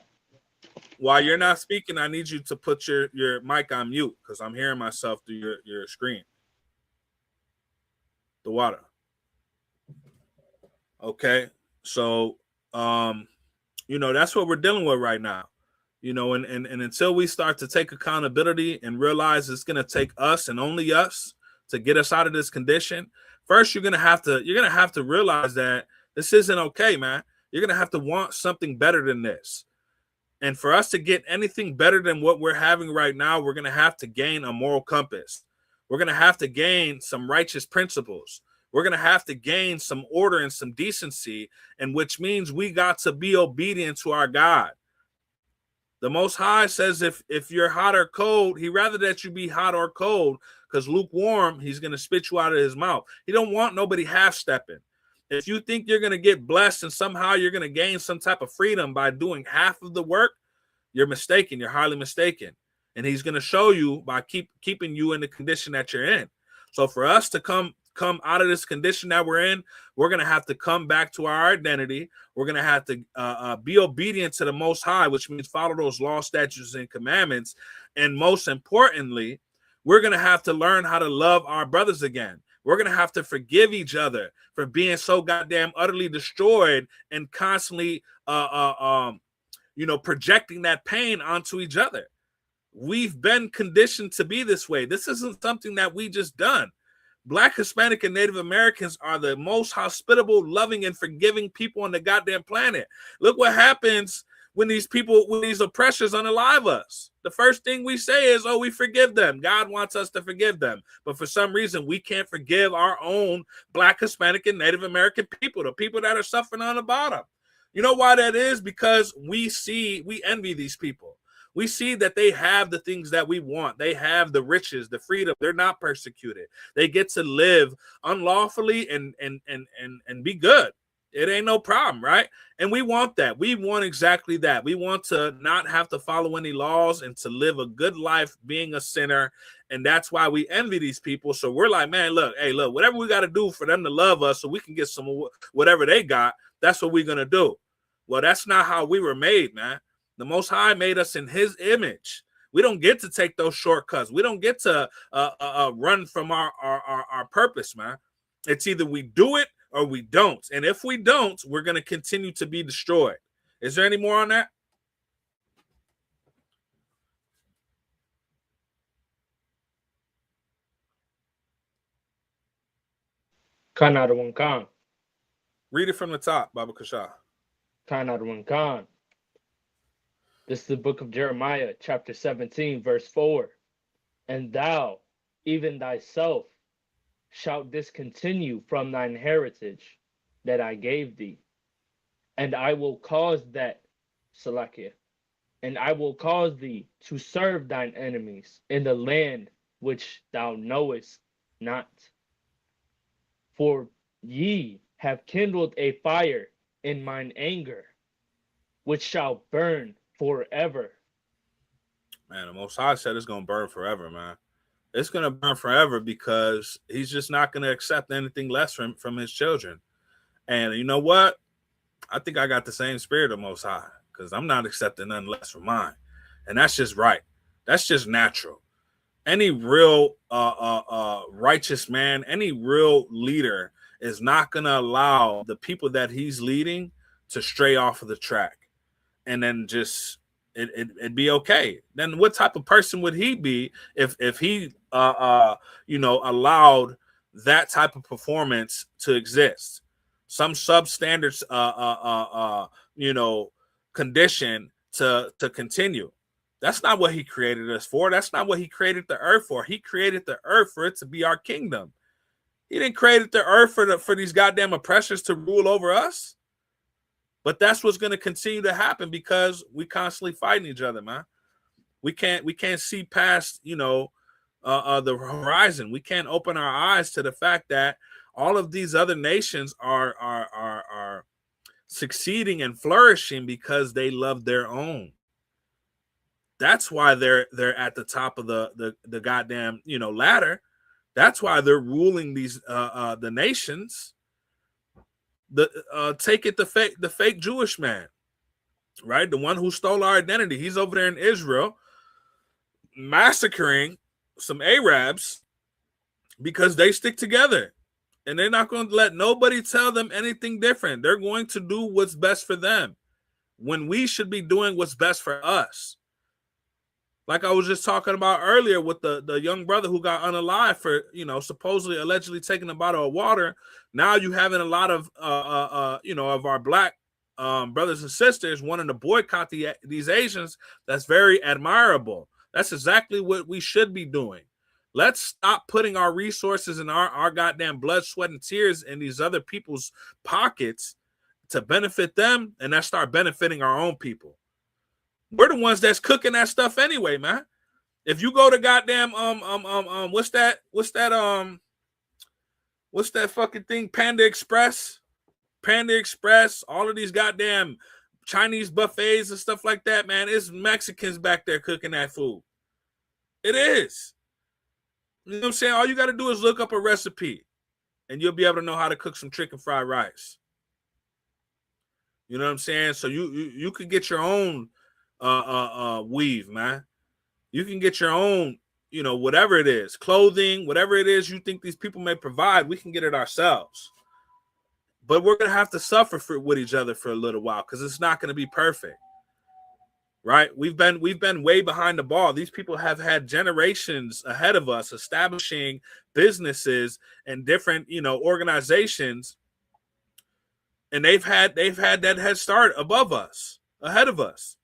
While you're not speaking, I need you to put your mic on mute, because I'm hearing myself through your screen. The water. Okay. So, you know, that's what we're dealing with right now. You know, and until we start to take accountability and realize it's going to take us and only us to get us out of this condition, first you're gonna have to realize that this isn't okay, man. You're gonna have to want something better than this. And for us to get anything better than what we're having right now, we're gonna have to gain a moral compass. We're gonna have to gain some righteous principles. We're gonna have to gain some order and some decency, and which means we got to be obedient to our God. The Most High says if you're hot or cold, he rather that you be hot or cold, because lukewarm, he's going to spit you out of his mouth. He don't want nobody half-stepping. If you think you're going to get blessed and somehow you're going to gain some type of freedom by doing half of the work, you're mistaken. You're highly mistaken. And he's going to show you by keeping you in the condition that you're in. So for us to come out of this condition that we're in, we're going to have to come back to our identity. We're going to have to be obedient to the Most High, which means follow those law, statutes, and commandments. And most importantly, we're going to have to learn how to love our brothers again. We're going to have to forgive each other for being so goddamn utterly destroyed and constantly, projecting that pain onto each other. We've been conditioned to be this way. This isn't something that we just done. Black, Hispanic, and Native Americans are the most hospitable, loving, and forgiving people on the goddamn planet. Look what happens when these oppressors unalive us. The first thing we say is, oh, we forgive them. God wants us to forgive them. But for some reason, we can't forgive our own Black, Hispanic, and Native American people, the people that are suffering on the bottom. You know why that is? Because we envy these people. We see that they have the things that we want. They have the riches, the freedom. They're not persecuted. They get to live unlawfully and be good. It ain't no problem, right? And we want that. We want exactly that. We want to not have to follow any laws and to live a good life being a sinner. And that's why we envy these people. So we're like, man, look, whatever we got to do for them to love us so we can get some of whatever they got, that's what we're going to do. Well, that's not how we were made, man. The Most High made us in his image. We don't get to take those shortcuts. We don't get to run from our purpose, man. It's either we do it or we don't. And if we don't, we're going to continue to be destroyed. Is there any more on that? Khan Khan. Read it from the top, Baba Kasha. Khan Khan. This is the book of Jeremiah, chapter 17, verse 4. And thou, even thyself, shalt discontinue from thine heritage that I gave thee. And I will cause and I will cause thee to serve thine enemies in the land which thou knowest not. For ye have kindled a fire in mine anger, which shall burn forever. Man, the Most High said it's going to burn forever, man. It's going to burn forever because he's just not going to accept anything less from his children. And you know what? I think I got the same spirit of Most High because I'm not accepting nothing less from mine. And that's just right. That's just natural. Any real righteous man, any real leader is not going to allow the people that he's leading to stray off of the track. And then just it'd be okay. Then what type of person would he be if he allowed that type of performance to exist? Some substandard condition to continue. That's not what he created us for. That's not what he created the earth for. He created the earth for it to be our kingdom. He didn't create the earth for these goddamn oppressors to rule over us. But that's what's going to continue to happen because we constantly fighting each other, man. We can't see past, the horizon. We can't open our eyes to the fact that all of these other nations are succeeding and flourishing because they love their own. That's why they're at the top of the goddamn ladder. That's why they're ruling these the nations. Take it the fake Jewish man, right? The one who stole our identity. He's over there in Israel massacring some Arabs because they stick together. And they're not going to let nobody tell them anything different. They're going to do what's best for them when we should be doing what's best for us. Like I was just talking about earlier with the young brother who got unalived for, supposedly allegedly taking a bottle of water. Now you having a lot of, of our black brothers and sisters wanting to boycott these Asians. That's very admirable. That's exactly what we should be doing. Let's stop putting our resources and our goddamn blood, sweat, and tears in these other people's pockets to benefit them, and let's start benefiting our own people. We're the ones that's cooking that stuff anyway, man. If you go to goddamn what's that fucking thing, Panda Express, all of these goddamn Chinese buffets and stuff like that, man, it's Mexicans back there cooking that food. It is. You know what I'm saying? All you got to do is look up a recipe and you'll be able to know how to cook some chicken fried rice. You know what I'm saying? So you could get your own weave, man. You can get your own, you know, whatever it is, clothing, whatever it is you think these people may provide, we can get it ourselves. But we're going to have to suffer with each other for a little while because it's not going to be perfect. Right? We've been way behind the ball. These people have had generations ahead of us establishing businesses and different, you know, organizations, and they've had that head start above us, ahead of us.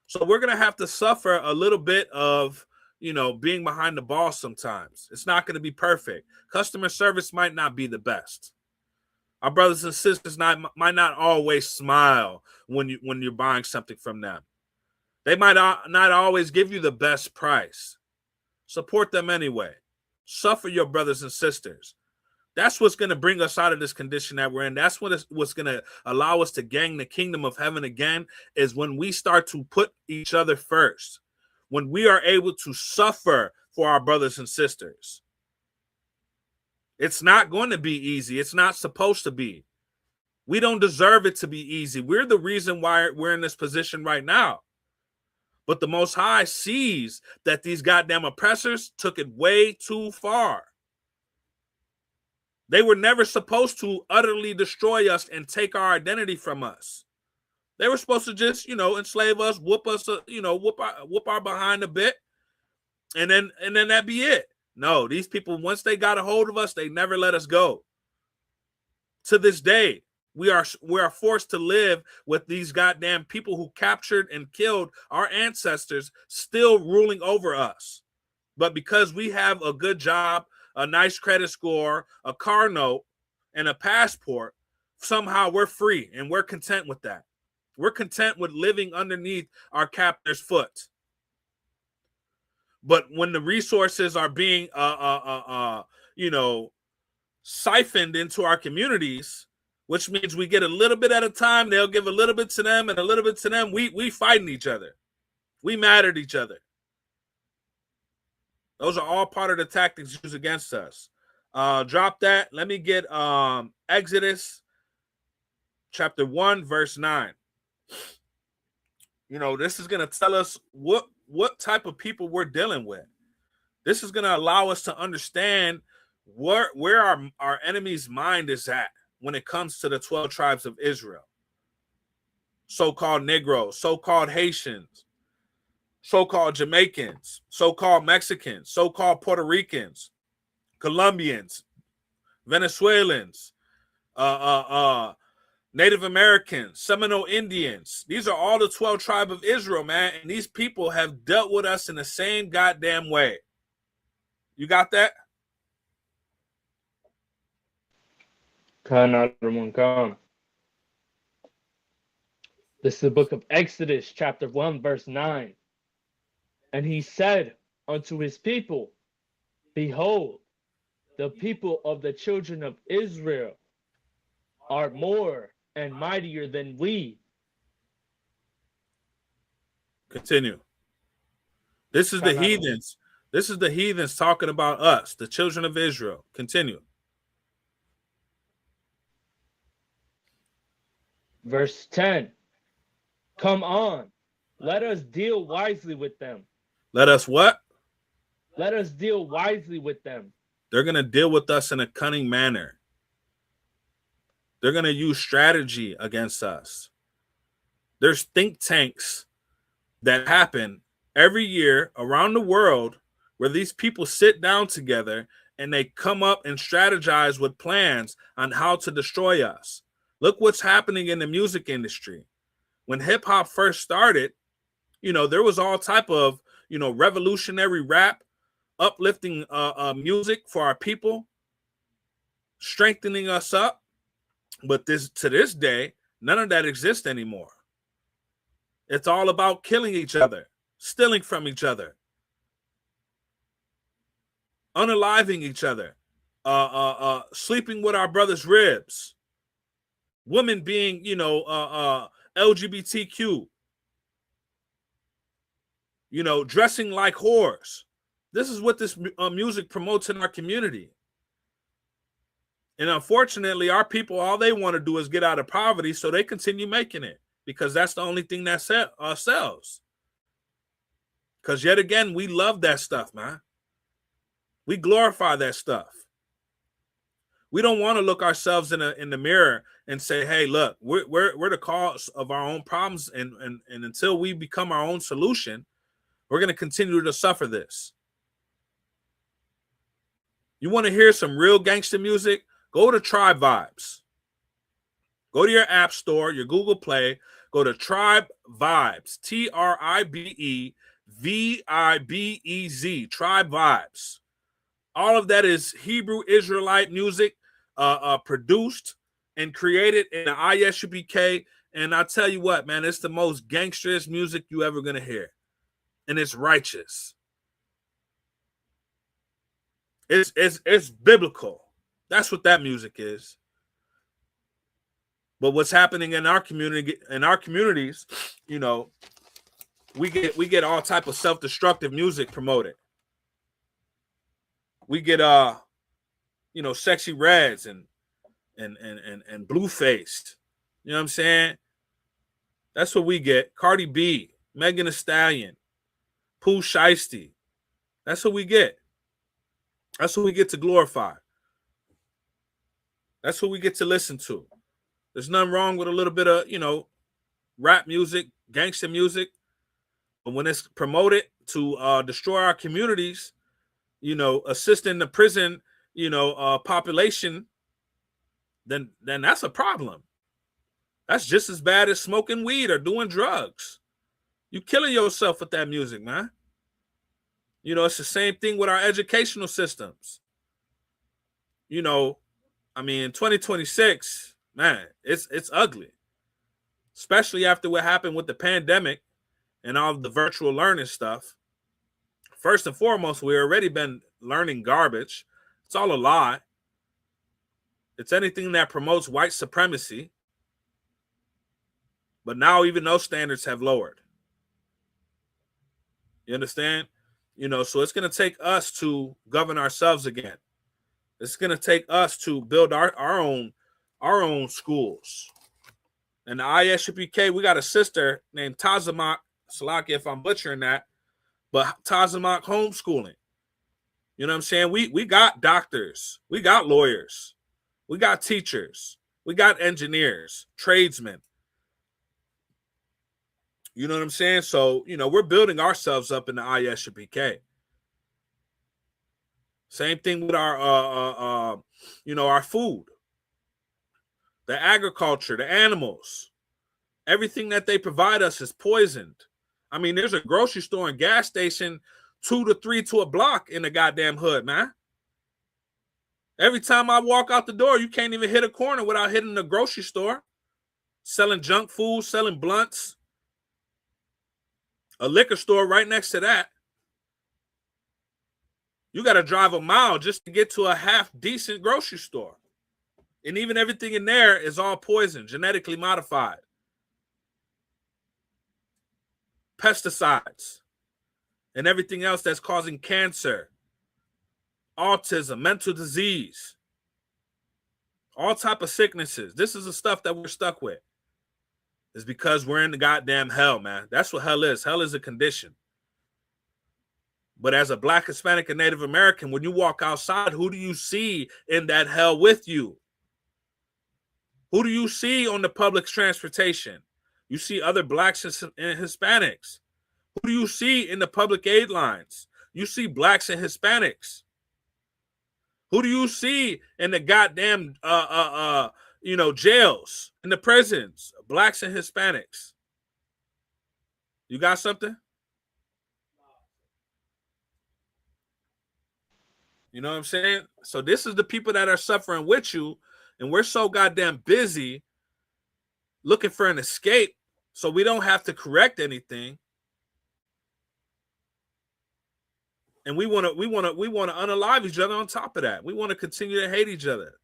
So we're going to have to suffer a little bit of, you know, being behind the ball sometimes. It's not going to be perfect. Customer service might not be the best. Our brothers and sisters might not always smile when you're buying something from them. They might not always give you the best price. Support them anyway. Suffer your brothers and sisters. That's what's going to bring us out of this condition that we're in. That's what's going to allow us to gain the kingdom of heaven again, is when we start to put each other first. When we are able to suffer for our brothers and sisters. It's not going to be easy. It's not supposed to be. We don't deserve it to be easy. We're the reason why we're in this position right now. But the Most High sees that these goddamn oppressors took it way too far. They were never supposed to utterly destroy us and take our identity from us. They were supposed to just, you know, enslave us, whoop us, you know, whoop our behind a bit, and then that be it. No, these people, once they got a hold of us, they never let us go. To this day, we are forced to live with these goddamn people who captured and killed our ancestors still ruling over us. But because we have a good job, a nice credit score, a car note, and a passport, somehow we're free and we're content with that. We're content with living underneath our captor's foot. But when the resources are being, you know, siphoned into our communities, which means we get a little bit at a time, they'll give a little bit to them and a little bit to them. We fighting each other. We mad at each other. Those are all part of the tactics used against us. Drop that. Let me get Exodus chapter 1, verse 9. You know, this is going to tell us what type of people we're dealing with. This is going to allow us to understand where our enemy's mind is at when it comes to the 12 tribes of Israel. So-called Negroes, so-called Haitians, so-called Jamaicans, so-called Mexicans, so-called Puerto Ricans, Colombians, Venezuelans, Native Americans, Seminole Indians. These are all the 12 tribes of Israel, man. And these people have dealt with us in the same goddamn way. You got that? This is the book of Exodus, chapter 1, verse 9. And he said unto his people, behold, the people of the children of Israel are more and mightier than we. Continue. This is the heathens. This is the heathens talking about us, the children of Israel. Continue. Verse 10. Come on, let us deal wisely with them. Let us what? Let us deal wisely with them. They're going to deal with us in a cunning manner. They're going to use strategy against us. There's think tanks that happen every year around the world where these people sit down together and they come up and strategize with plans on how to destroy us. Look what's happening in the music industry. When hip hop first started, you know, there was all type of, you know, revolutionary rap, uplifting music for our people, strengthening us up. But to this day, none of that exists anymore. It's all about killing each other, stealing from each other, unaliving each other, sleeping with our brothers' ribs, women being, LGBTQ, dressing like whores. This is what this music promotes in our community. And unfortunately, our people, all they want to do is get out of poverty, so they continue making it because that's the only thing that sells. Because yet again, we love that stuff, man. We glorify that stuff. We don't want to look ourselves in the mirror and say, "Hey, look, we're the cause of our own problems, and until we become our own solution, we're going to continue to suffer this." You want to hear some real gangster music? Go to Tribe Vibes. Go to your app store, your Google Play. Go to Tribe Vibes. TRIBEVIBEZ. Tribe Vibes. All of that is Hebrew Israelite music, produced and created in the ISUPK. And I tell you what, man, it's the most gangsterous music you ever gonna hear, and it's righteous. It's biblical. That's what that music is. But what's happening in our community, in our communities, we get all type of self-destructive music promoted. We get Sexy Reds and Blue-Faced. You know what I'm saying? That's what we get. Cardi B, Megan Thee Stallion, Pooh Shiesty. That's what we get. That's what we get to glorify. That's what we get to listen to. There's nothing wrong with a little bit of, rap music, gangster music. But when it's promoted to destroy our communities, assisting the prison, population, then that's a problem. That's just as bad as smoking weed or doing drugs. You killing yourself with that music, man. It's the same thing with our educational systems. In 2026, man, it's ugly. Especially after what happened with the pandemic and all the virtual learning stuff. First and foremost, we already been learning garbage. It's all a lie. It's anything that promotes white supremacy. But now even those standards have lowered. You understand? So it's going to take us to govern ourselves again. It's going to take us to build our own schools. And the ISUPK, we got a sister named Tazamak, Salaki if I'm butchering that, but Tazamak homeschooling. You know what I'm saying? We got doctors, we got lawyers, we got teachers, we got engineers, tradesmen. You know what I'm saying? So, we're building ourselves up in the ISUPK. Same thing with our our food, the agriculture, the animals. Everything that they provide us is poisoned. There's a grocery store and gas station 2 to 3 to a block in the goddamn hood, man. Every time I walk out the door, you can't even hit a corner without hitting the grocery store, selling junk food, selling blunts. A liquor store right next to that. You got to drive a mile just to get to a half decent grocery store. And even everything in there is all poison, genetically modified. Pesticides and everything else that's causing cancer, autism, mental disease, all type of sicknesses. This is the stuff that we're stuck with. It's because we're in the goddamn hell, man. That's what hell is. Hell is a condition. But as a Black, Hispanic, and Native American, when you walk outside, who do you see in that hell with you? Who do you see on the public transportation? You see other Blacks and Hispanics. Who do you see in the public aid lines? You see Blacks and Hispanics. Who do you see in the goddamn jails, in the prisons? Blacks and Hispanics. You got something? You know what I'm saying? So this is the people that are suffering with you, and we're so goddamn busy looking for an escape So we don't have to correct anything. And we want to unalive each other on top of that. We want to continue to hate each other.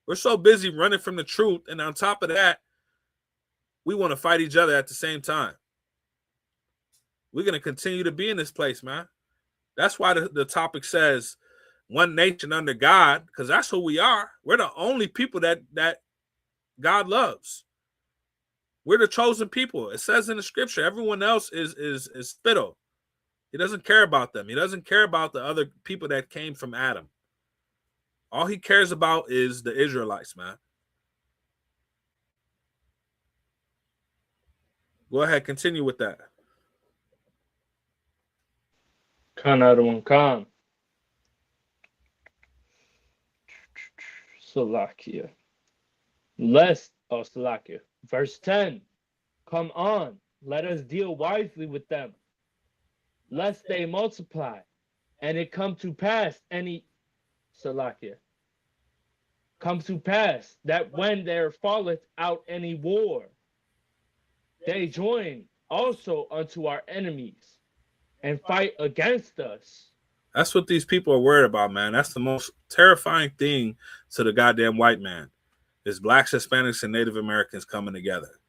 We're so busy running from the truth, and on top of that, we want to fight each other at the same time. We're going to continue to be in this place, man. That's why the topic says one nation under God, because that's who we are. We're the only people that God loves. We're the chosen people. It says in the scripture, everyone else is spittle. He doesn't care about them. He doesn't care about the other people that came from Adam. All he cares about is the Israelites, man. Go ahead, continue with that. Khan. Salakia. Salakia. Verse 10. Come on, let us deal wisely with them, lest they multiply, and it come to pass Salakia. Come to pass that when there falleth out any war, they join also unto our enemies and fight against us. That's what these people are worried about, man. That's the most terrifying thing to the goddamn white man is blacks, Hispanics, and Native Americans coming together.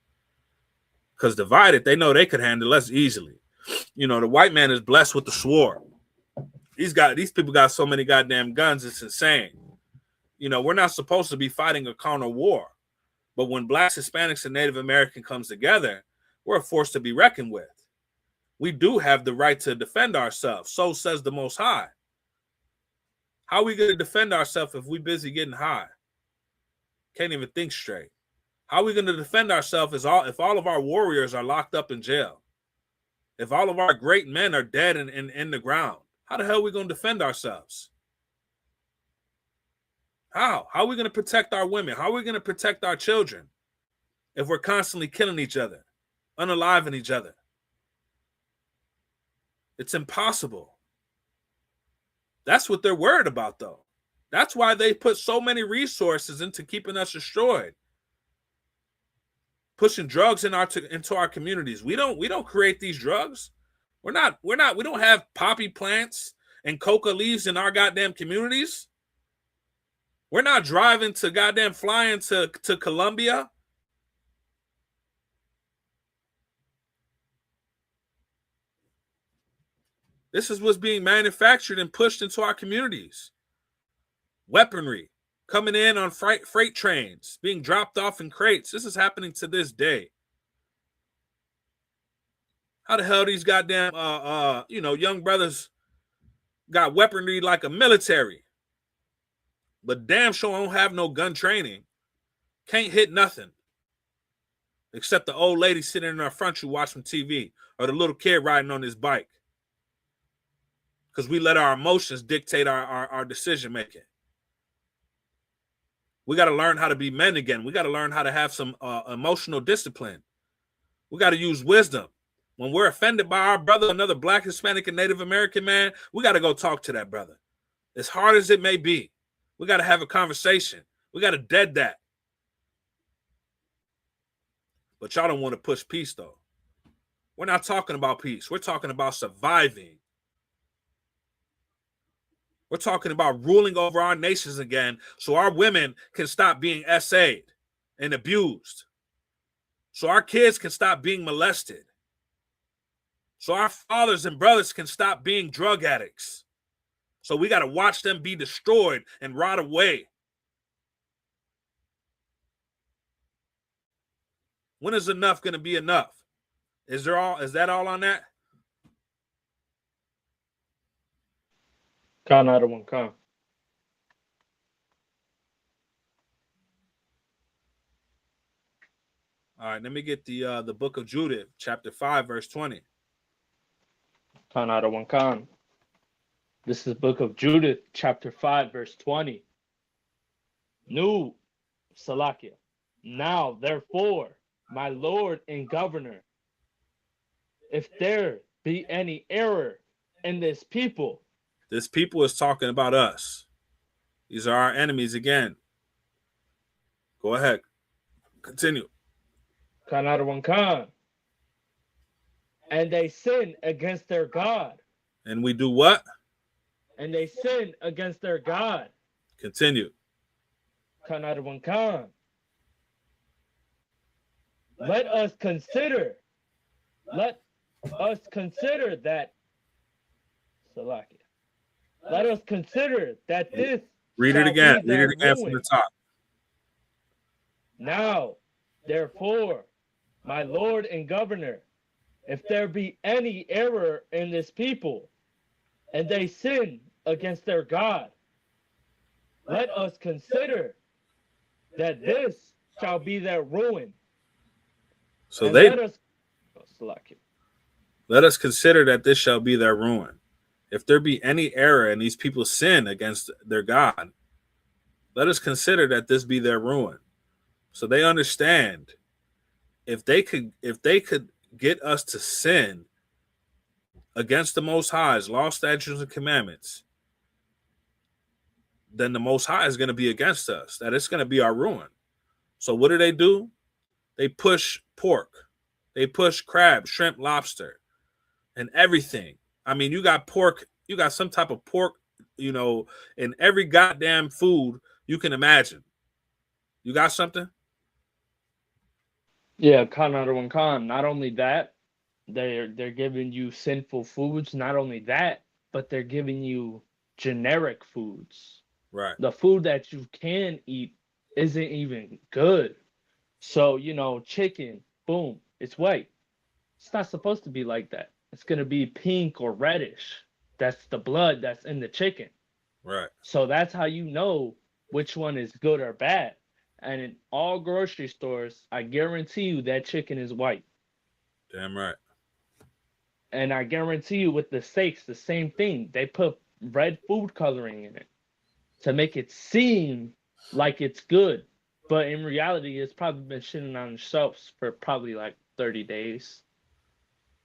Because divided, they know they could handle us easily. You know, the white man is blessed with the sword. These people got so many goddamn guns, it's insane. You know, we're not supposed to be fighting a carnal war. But when blacks, Hispanics, and Native American comes together, we're a force to be reckoned with. We do have the right to defend ourselves. So says the Most High. How are we going to defend ourselves if we busy getting high? Can't even think straight. How are we going to defend ourselves if all of our warriors are locked up in jail? If all of our great men are dead and in the ground? How the hell are we going to defend ourselves? How? How are we going to protect our women? How are we going to protect our children if we're constantly killing each other, unaliving each other? It's impossible. That's what they're worried about, though. That's why they put so many resources into keeping us destroyed. Pushing drugs into our communities. We don't create these drugs. We don't have poppy plants and coca leaves in our goddamn communities. We're not driving to goddamn flying to Colombia. This is what's being manufactured and pushed into our communities. Weaponry coming in on freight trains, being dropped off in crates. This is happening to this day. How the hell these goddamn young brothers got weaponry like a military, but damn sure don't have no gun training. Can't hit nothing except the old lady sitting in our front who watching TV or the little kid riding on his bike. Because we let our emotions dictate our decision making. We got to learn how to be men again. We got to learn how to have some emotional discipline. We got to use wisdom. When we're offended by our brother, another black, Hispanic, and Native American man, we got to go talk to that brother. As hard as it may be, we got to have a conversation. We got to dead that. But y'all don't want to push peace, though. We're not talking about peace. We're talking about surviving. We're talking about ruling over our nations again so our women can stop being SA'd and abused. So our kids can stop being molested. So our fathers and brothers can stop being drug addicts. So we got to watch them be destroyed and rot away. When is enough going to be enough? Is that all on that? Khan out of one Khan. All right, let me get the book of Judith, chapter 5, verse 20. Khan out of one Khan. This is book of Judith, chapter 5, verse 20. New Salakia. Now, therefore, my Lord and Governor, if there be any error in this people. This people is talking about us. These are our enemies again. Go ahead. Continue. Khan out of one Khan. And they sin against their God. And we do what? And they sin against their God. Continue. Let us consider. Let us consider that. Salakia. Let us consider that this. Read it again. Read it again from the top. Now, therefore, my Lord and Governor, if there be any error in this people, and they sin against their God, let us consider that this shall be their ruin. So and let us consider that this shall be their ruin. If there be any error and these people sin against their God, let us consider that this be their ruin. So they understand if they could get us to sin against the Most High's law, statutes, and commandments, then the Most High is going to be against us. That it's going to be our ruin. So what do? They push pork. They push crab, shrimp, lobster, and everything. I mean, you got pork. You got some type of pork, in every goddamn food you can imagine. You got something? Yeah, Khan. Not only that, they're giving you sinful foods. Not only that, but they're giving you generic foods. Right. The food that you can eat isn't even good. So, chicken, boom, it's white. It's not supposed to be like that. It's going to be pink or reddish. That's the blood that's in the chicken. Right. So that's how you know which one is good or bad. And in all grocery stores, I guarantee you that chicken is white. Damn right. And I guarantee you with the steaks, the same thing. They put red food coloring in it to make it seem like it's good. But in reality, it's probably been sitting on the shelves for probably like 30 days,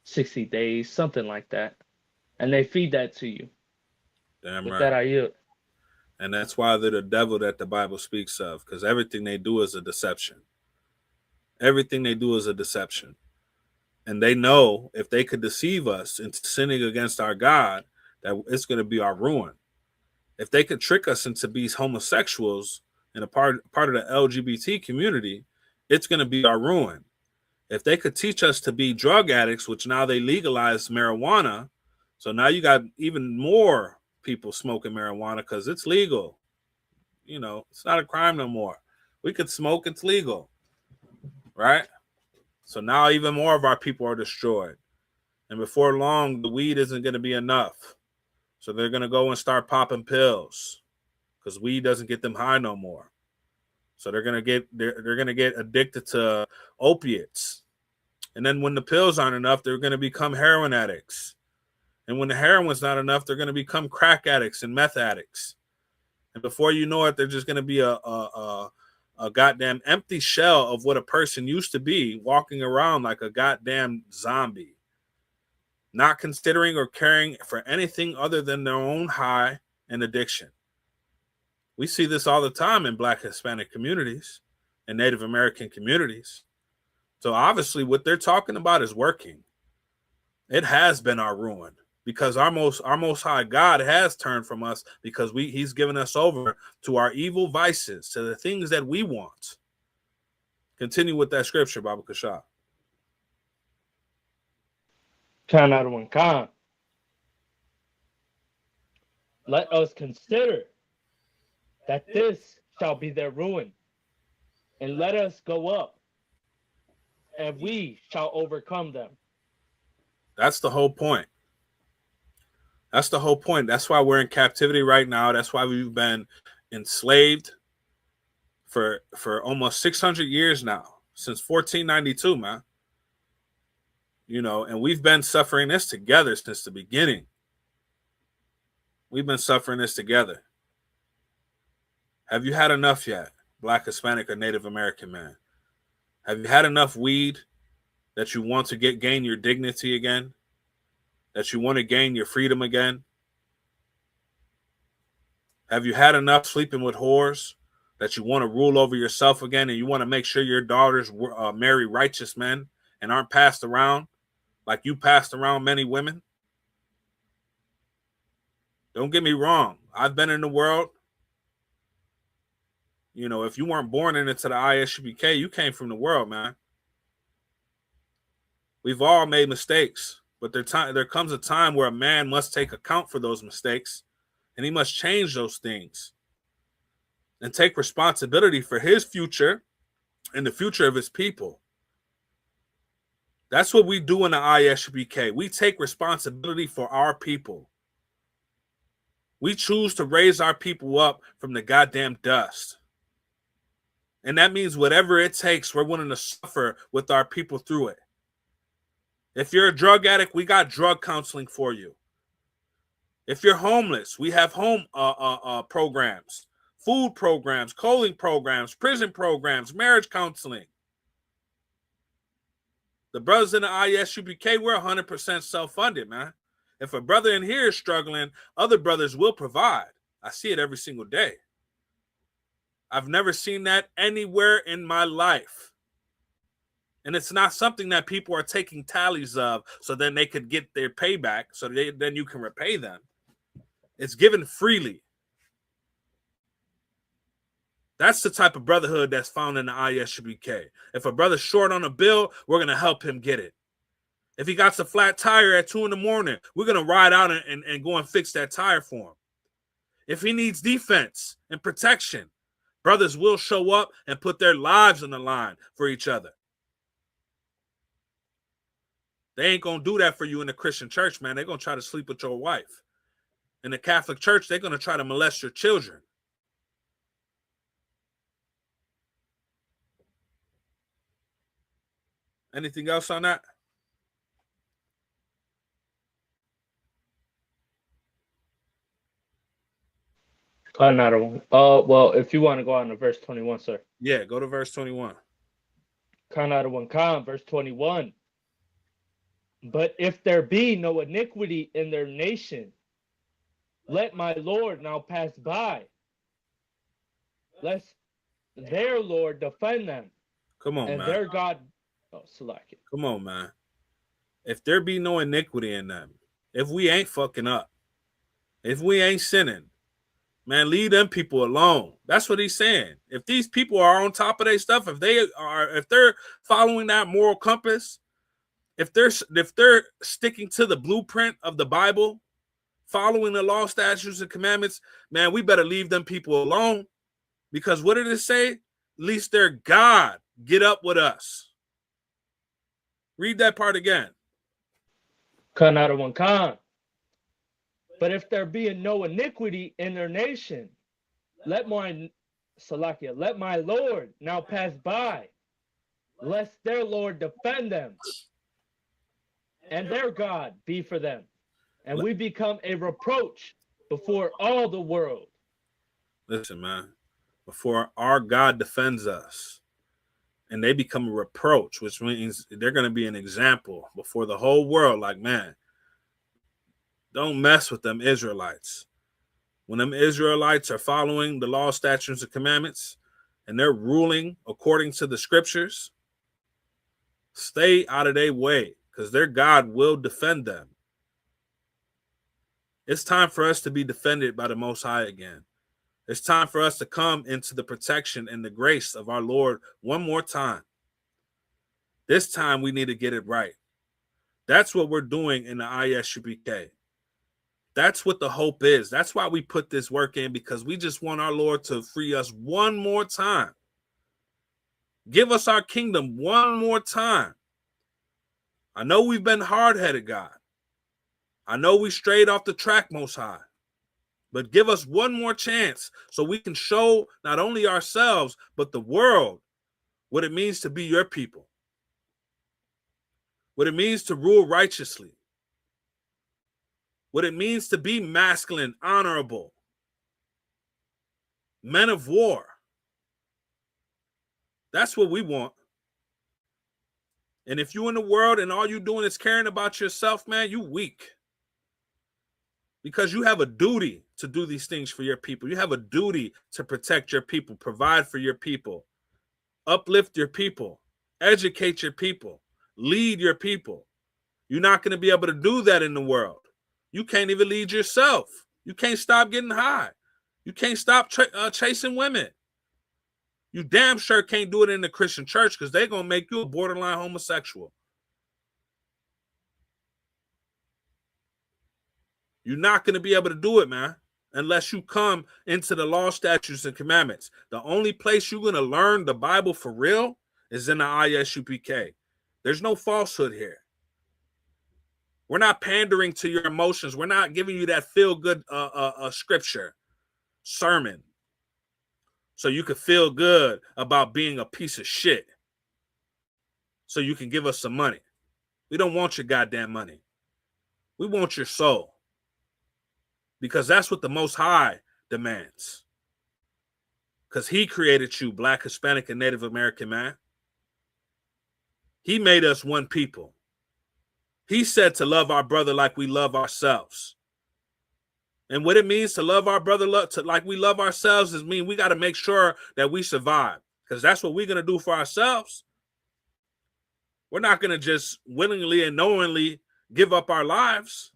60 days, something like that. And they feed that to you. Damn with right. That I yield. And that's why they're the devil that the Bible speaks of, because everything they do is a deception. Everything they do is a deception. And they know if they could deceive us into sinning against our God, that it's going to be our ruin. If they could trick us into being homosexuals and a part of the LGBT community, it's going to be our ruin. If they could teach us to be drug addicts, which now they legalize marijuana, so now you got even more people smoking marijuana because it's legal. It's not a crime no more. We could smoke, it's legal. Right? So now even more of our people are destroyed. And before long, the weed isn't going to be enough. So they're going to go and start popping pills because weed doesn't get them high no more. So they're going to get addicted to opiates. And then when the pills aren't enough, they're going to become heroin addicts. And when the heroin's not enough, they're going to become crack addicts and meth addicts. And before you know it, they're just going to be a goddamn empty shell of what a person used to be, walking around like a goddamn zombie, not considering or caring for anything other than their own high and addiction. We see this all the time in Black Hispanic communities and Native American communities. So obviously what they're talking about is working. It has been our ruin because our most high God has turned from us because he's given us over to our evil vices, to the things that we want. Continue with that scripture, Baba Kasha. Khan. Let us consider that this shall be their ruin, and let us go up, and we shall overcome them. That's the whole point. That's the whole point. That's why we're in captivity right now. That's why we've been enslaved for almost 600 years now, since 1492, man. And we've been suffering this together since the beginning. We've been suffering this together. Have you had enough yet, Black, Hispanic, or Native American man? Have you had enough weed that you want to gain your dignity again? That you want to gain your freedom again? Have you had enough sleeping with whores that you want to rule over yourself again and you want to make sure your daughters marry righteous men and aren't passed around like you passed around many women. Don't get me wrong. I've been in the world. You know, if you weren't born into the ISUPK, you came from the world, man. We've all made mistakes, but there comes a time where a man must take account for those mistakes, and he must change those things and take responsibility for his future and the future of his people. That's what we do in the ISUPK. We take responsibility for our people. We choose to raise our people up from the goddamn dust. And that means whatever it takes, we're willing to suffer with our people through it. If you're a drug addict, we got drug counseling for you. If you're homeless, we have home programs, food programs, clothing programs, prison programs, marriage counseling. The brothers in the ISUPK, we're 100% self-funded, man. If a brother in here is struggling, other brothers will provide. I see it every single day. I've never seen that anywhere in my life. And it's not something that people are taking tallies of so then they could get their payback so then you can repay them. It's given freely. That's the type of brotherhood that's found in the ISUPK. If a brother's short on a bill, we're going to help him get it. If he got a flat tire at 2 a.m, we're going to ride out and go and fix that tire for him. If he needs defense and protection, brothers will show up and put their lives on the line for each other. They ain't going to do that for you in the Christian church, man. They're going to try to sleep with your wife. In the Catholic church, they're going to try to molest your children. Anything else on that? Another one. Well, if you want to go on to verse 21, sir. Yeah, go to verse 21. Another one, verse 21. But if there be no iniquity in their nation, let my Lord now pass by, lest their Lord defend them. Come on, and man. their God. Oh, select it. Come on, man. If there be no iniquity in them, if we ain't fucking up, if we ain't sinning, man, leave them people alone. That's what he's saying. If these people are on top of their stuff, if they're following that moral compass, if they're sticking to the blueprint of the Bible, following the law, statutes, and commandments, man, we better leave them people alone. Because what did it say? At least their God get up with us. Read that part again. Another one, But if there be no iniquity in their nation, let my Lord now pass by, lest their Lord defend them, and their God be for them, and we become a reproach before all the world. Listen, man, before our God defends us, and they become a reproach, which means they're going to be an example before the whole world. Like, man, don't mess with them Israelites. When them Israelites are following the law, statutes, and commandments, and they're ruling according to the scriptures, stay out of their way, because their God will defend them. It's time for us to be defended by the Most High again. It's time for us to come into the protection and the grace of our Lord one more time. This time we need to get it right. That's what we're doing in the ISUPK. That's what the hope is. That's why we put this work in, because we just want our Lord to free us one more time. Give us our kingdom one more time. I know we've been hard-headed, God. I know we strayed off the track, Most High. But give us one more chance so we can show not only ourselves, but the world what it means to be your people. What it means to rule righteously. What it means to be masculine, honorable. Men of war. That's what we want. And if you're in the world and all you're doing is caring about yourself, man, you weak. Because you have a duty to do these things for your people. You have a duty to protect your people, provide for your people, uplift your people, educate your people, lead your people. You're not going to be able to do that in the world. You can't even lead yourself. You can't stop getting high. You can't stop chasing women. You damn sure can't do it in the Christian church because they're going to make you a borderline homosexual. You're not going to be able to do it, man, unless you come into the law, statutes, and commandments. The only place you're going to learn the Bible for real is in the ISUPK. There's no falsehood here. We're not pandering to your emotions. We're not giving you that feel-good scripture sermon so you can feel good about being a piece of shit so you can give us some money. We don't want your goddamn money. We want your soul because that's what the Most High demands because he created you, Black, Hispanic, and Native American man. He made us one people. He said to love our brother like we love ourselves. And what it means to love our brother like we love ourselves is mean we got to make sure that we survive because that's what we're going to do for ourselves. We're not going to just willingly and knowingly give up our lives.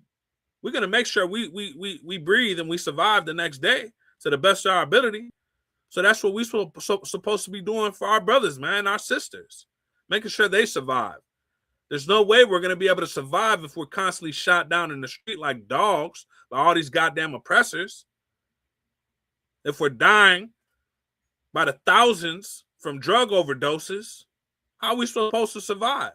We're going to make sure we breathe and we survive the next day to the best of our ability. So that's what we're supposed to be doing for our brothers, man, our sisters, making sure they survive. There's no way we're going to be able to survive if we're constantly shot down in the street like dogs by all these goddamn oppressors. If we're dying by the thousands from drug overdoses, how are we supposed to survive?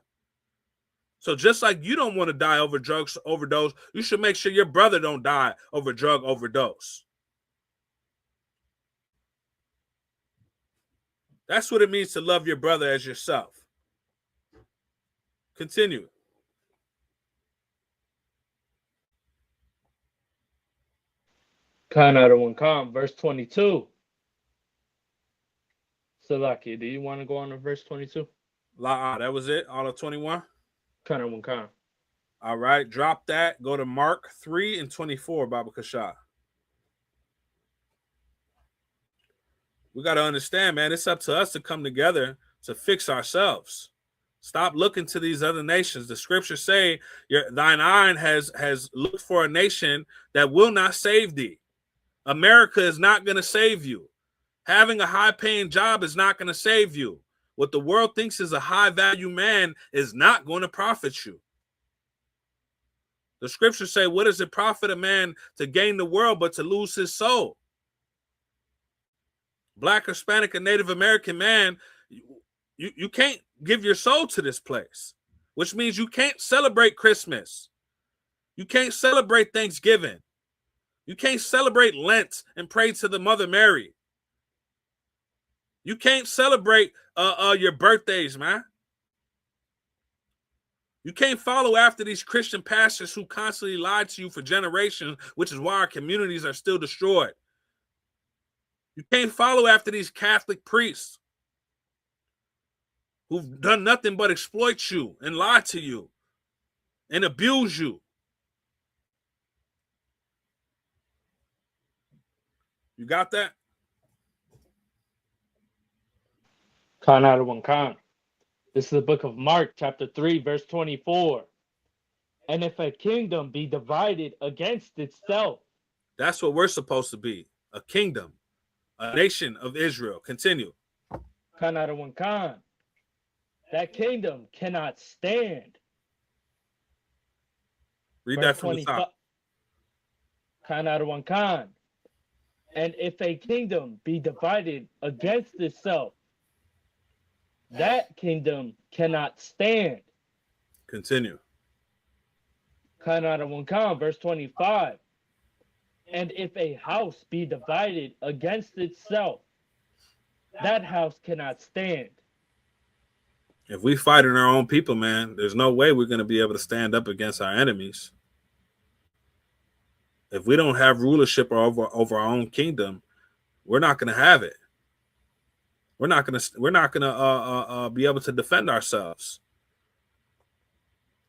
So just like you don't want to die over drugs overdose, you should make sure your brother don't die over drug overdose. That's what it means to love your brother as yourself. Continue. Naton, verse 22. Salaki, do you want to go on to verse 22? That was it? All of 21? Naton. All right, drop that. Go to Mark 3 and 24, Baba Kasha. We got to understand, man, it's up to us to come together to fix ourselves. Stop looking to these other nations. The scriptures say, thine eye has looked for a nation that will not save thee. America is not going to save you. Having a high-paying job is not going to save you. What the world thinks is a high-value man is not going to profit you. The scriptures say, what does it profit a man to gain the world but to lose his soul? Black, Hispanic, and Native American man, you can't give your soul to this place, which means you can't celebrate Christmas. You can't celebrate Thanksgiving. You can't celebrate Lent and pray to the Mother Mary. You can't celebrate your birthdays, man. You can't follow after these Christian pastors who constantly lied to you for generations, which is why our communities are still destroyed. You can't follow after these Catholic priests who've done nothing but exploit you and lie to you and abuse you. You got that? Naton. This is the book of Mark, chapter 3, verse 24. And if a kingdom be divided against itself. That's what we're supposed to be. A kingdom. A nation of Israel. Continue. Naton. That kingdom cannot stand. Read that from the top. Naton. And if a kingdom be divided against itself, that kingdom cannot stand. Continue. Naton, verse 25. And if a house be divided against itself, that house cannot stand. If we fight in our own people, man, there's no way we're going to be able to stand up against our enemies. If we don't have rulership over our own kingdom, we're not going to have it. We're not going to be able to defend ourselves.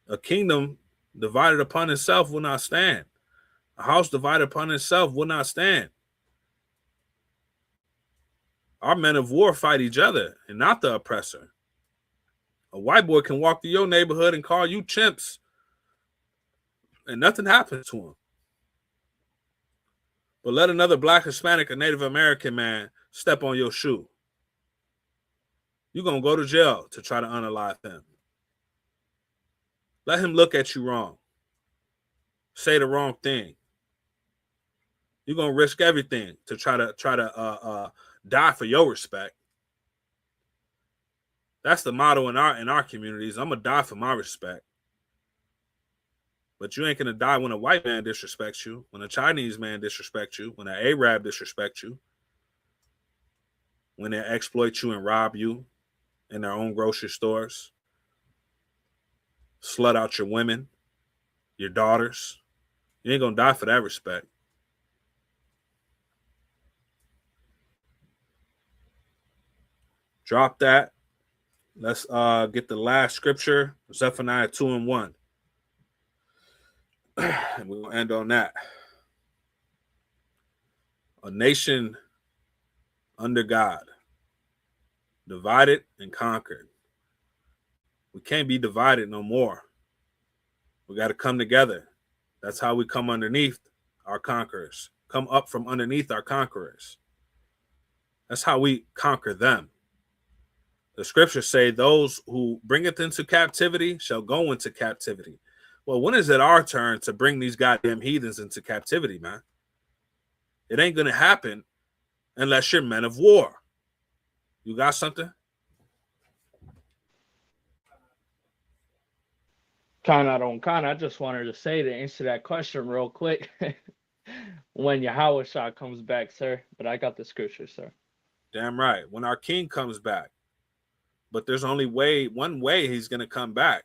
A kingdom divided upon itself will not stand. A house divided upon itself will not stand. Our men of war fight each other and not the oppressor. A white boy can walk through your neighborhood and call you chimps and nothing happens to him. But let another Black, Hispanic, or Native American man step on your shoe. You're going to go to jail to try to unalive him. Let him look at you wrong. Say the wrong thing. You're going to risk everything to try to die for your respect. That's the motto in our communities. I'm going to die for my respect. But you ain't going to die when a white man disrespects you, when a Chinese man disrespects you, when an Arab disrespects you, when they exploit you and rob you in their own grocery stores, slut out your women, your daughters. You ain't going to die for that respect. Drop that. Let's get the last scripture, Zephaniah 2:1. And we're going to end on that. A nation under God, divided and conquered. We can't be divided no more. We got to come together. That's how we come underneath our conquerors. Come up from underneath our conquerors. That's how we conquer them. The scriptures say those who bringeth into captivity shall go into captivity. Well, when is it our turn to bring these goddamn heathens into captivity, man? It ain't going to happen unless you're men of war. You got something? I just wanted to say to answer that question real quick. When Yahweh Shah comes back, sir. But I got the scripture, sir. Damn right. When our king comes back. But there's only one way he's going to come back.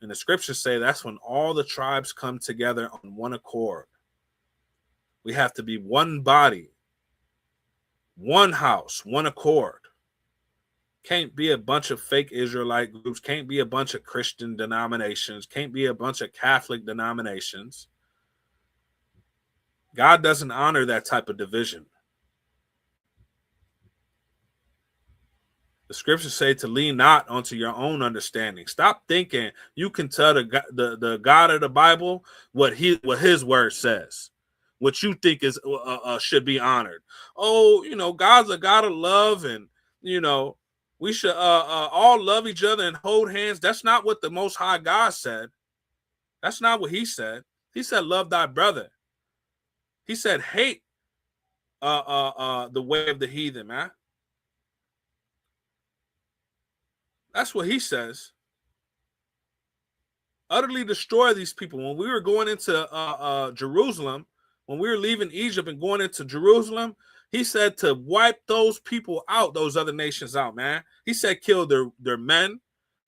And the scriptures say that's when all the tribes come together on one accord. We have to be one body, one house, one accord. Can't be a bunch of fake Israelite groups. Can't be a bunch of Christian denominations. Can't be a bunch of Catholic denominations. God doesn't honor that type of division. The scriptures say to lean not onto your own understanding. Stop thinking you can tell the God of the Bible what his word says, what you think is should be honored. Oh, God's a God of love, and we should all love each other and hold hands. That's not what the Most High God said. That's not what He said. He said, "Love thy brother." He said, "Hate the way of the heathen, man." That's what He says. Utterly destroy these people. When we were going into Jerusalem, when we were leaving Egypt and going into Jerusalem, He said to wipe those people out, those other nations out, man. He said kill their men,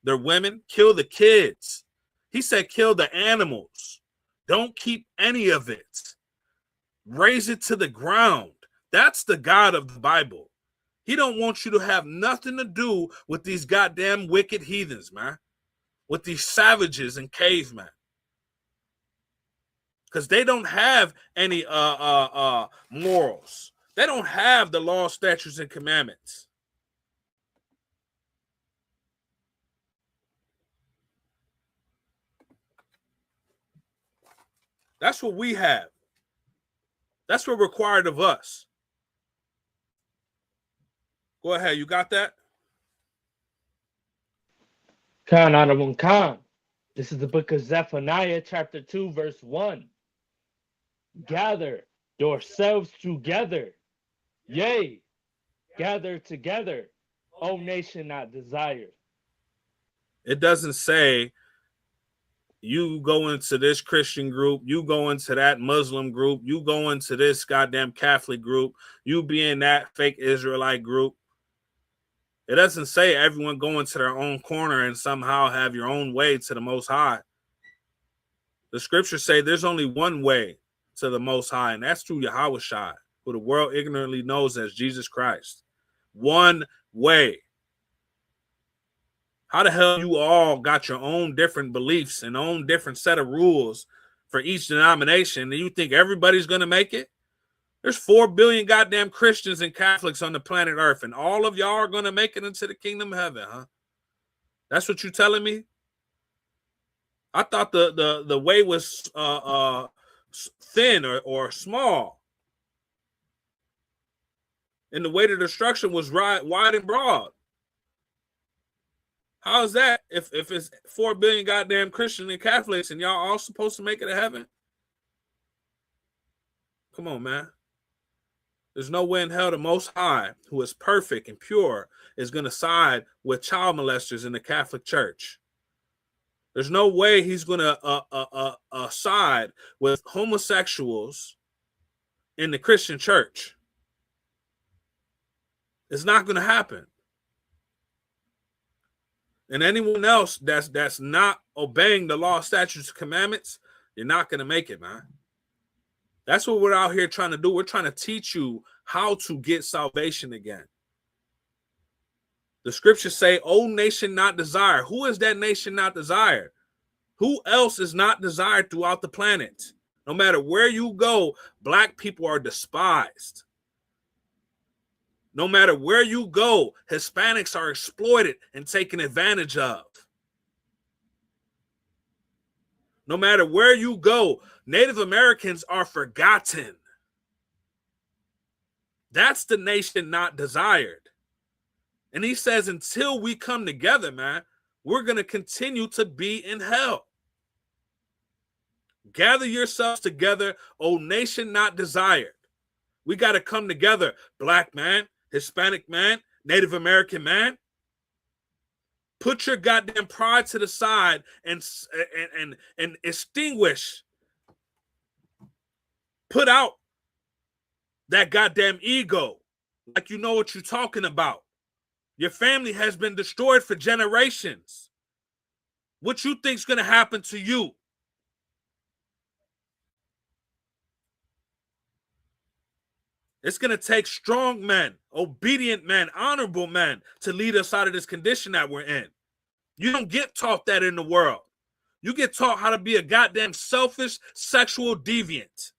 their women, kill the kids. He said kill the animals. Don't keep any of it. Raise it to the ground. That's the God of the Bible. He don't want you to have nothing to do with these goddamn wicked heathens, man. With these savages and cavemen. Because they don't have any morals. They don't have the law, statutes, and commandments. That's what we have. That's what required of us. Go ahead. You got that? Khan. This is the book of Zephaniah, chapter 2, verse 1. Gather yourselves together. Yea, gather together, O nation not desired. It doesn't say you go into this Christian group, you go into that Muslim group, you go into this goddamn Catholic group, you be in that fake Israelite group. It doesn't say everyone go into their own corner and somehow have your own way to the Most High. The scriptures say there's only one way to the Most High, and that's through Yahweh Shai, who the world ignorantly knows as Jesus Christ. One way. How the hell you all got your own different beliefs and own different set of rules for each denomination, and you think everybody's going to make it? There's 4 billion goddamn Christians and Catholics on the planet Earth, and all of y'all are going to make it into the kingdom of heaven, huh? That's what you telling me? I thought the way was thin or small. And the way to destruction was wide and broad. How is that if it's 4 billion goddamn Christians and Catholics and y'all all supposed to make it to heaven? Come on, man. There's no way in hell the Most High, who is perfect and pure, is going to side with child molesters in the Catholic Church. There's no way he's going to side with homosexuals in the Christian church. It's not going to happen. And anyone else that's not obeying the law, statutes, and commandments, you're not going to make it, man. That's what we're out here trying to do. We're trying to teach you how to get salvation again. The scriptures say, "O nation not desired." Who is that nation not desired? Who else is not desired throughout the planet? No matter where you go, black people are despised. No matter where you go, Hispanics are exploited and taken advantage of. No matter where you go, Native Americans are forgotten. That's the nation not desired. And he says, until we come together, man, we're going to continue to be in hell. Gather yourselves together, O nation not desired. We got to come together, black man, Hispanic man, Native American man. Put your goddamn pride to the side and extinguish. Put out that goddamn ego, like you know what you're talking about. Your family has been destroyed for generations. What you think's going to happen to you? It's going to take strong men, obedient men, honorable men to lead us out of this condition that we're in. You don't get taught that in the world. You get taught how to be a goddamn selfish sexual deviant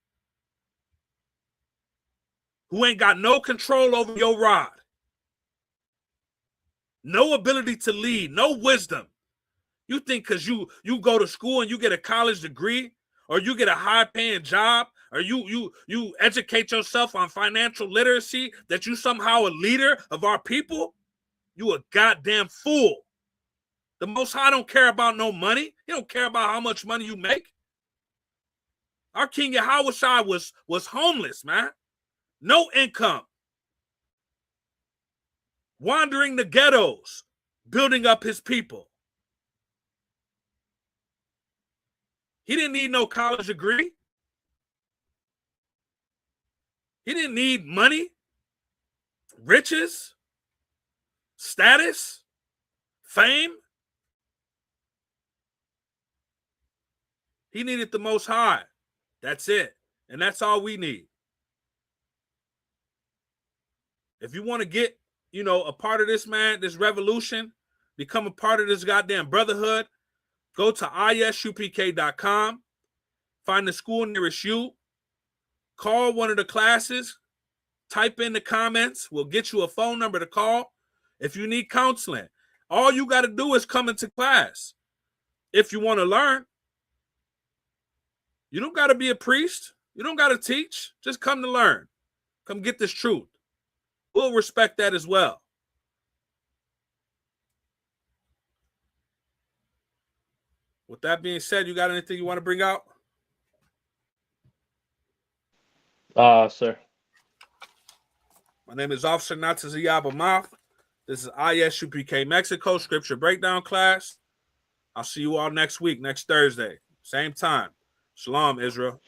who ain't got no control over your rod. No ability to lead, no wisdom. You think because you go to school and you get a college degree or you get a high-paying job or you educate yourself on financial literacy that you somehow a leader of our people? You a goddamn fool. The Most High don't care about no money. He don't care about how much money you make. Our King Yahushua was homeless, man. No income. Wandering the ghettos, building up his people. He didn't need no college degree. He didn't need money, riches, status, fame. He needed the Most High. That's it. And that's all we need. If you want to get, a part of this, man, this revolution, become a part of this goddamn brotherhood, go to isupk.com, find the school nearest you, call one of the classes, type in the comments. We'll get you a phone number to call. If you need counseling, all you got to do is come into class. If you want to learn, you don't got to be a priest. You don't got to teach. Just come to learn. Come get this truth. We'll respect that as well. With that being said, you got anything you want to bring out? Sir. My name is Officer Naton Moth. This is ISUPK Mexico Scripture Breakdown class. I'll see you all next week, next Thursday, same time. Shalom, Israel.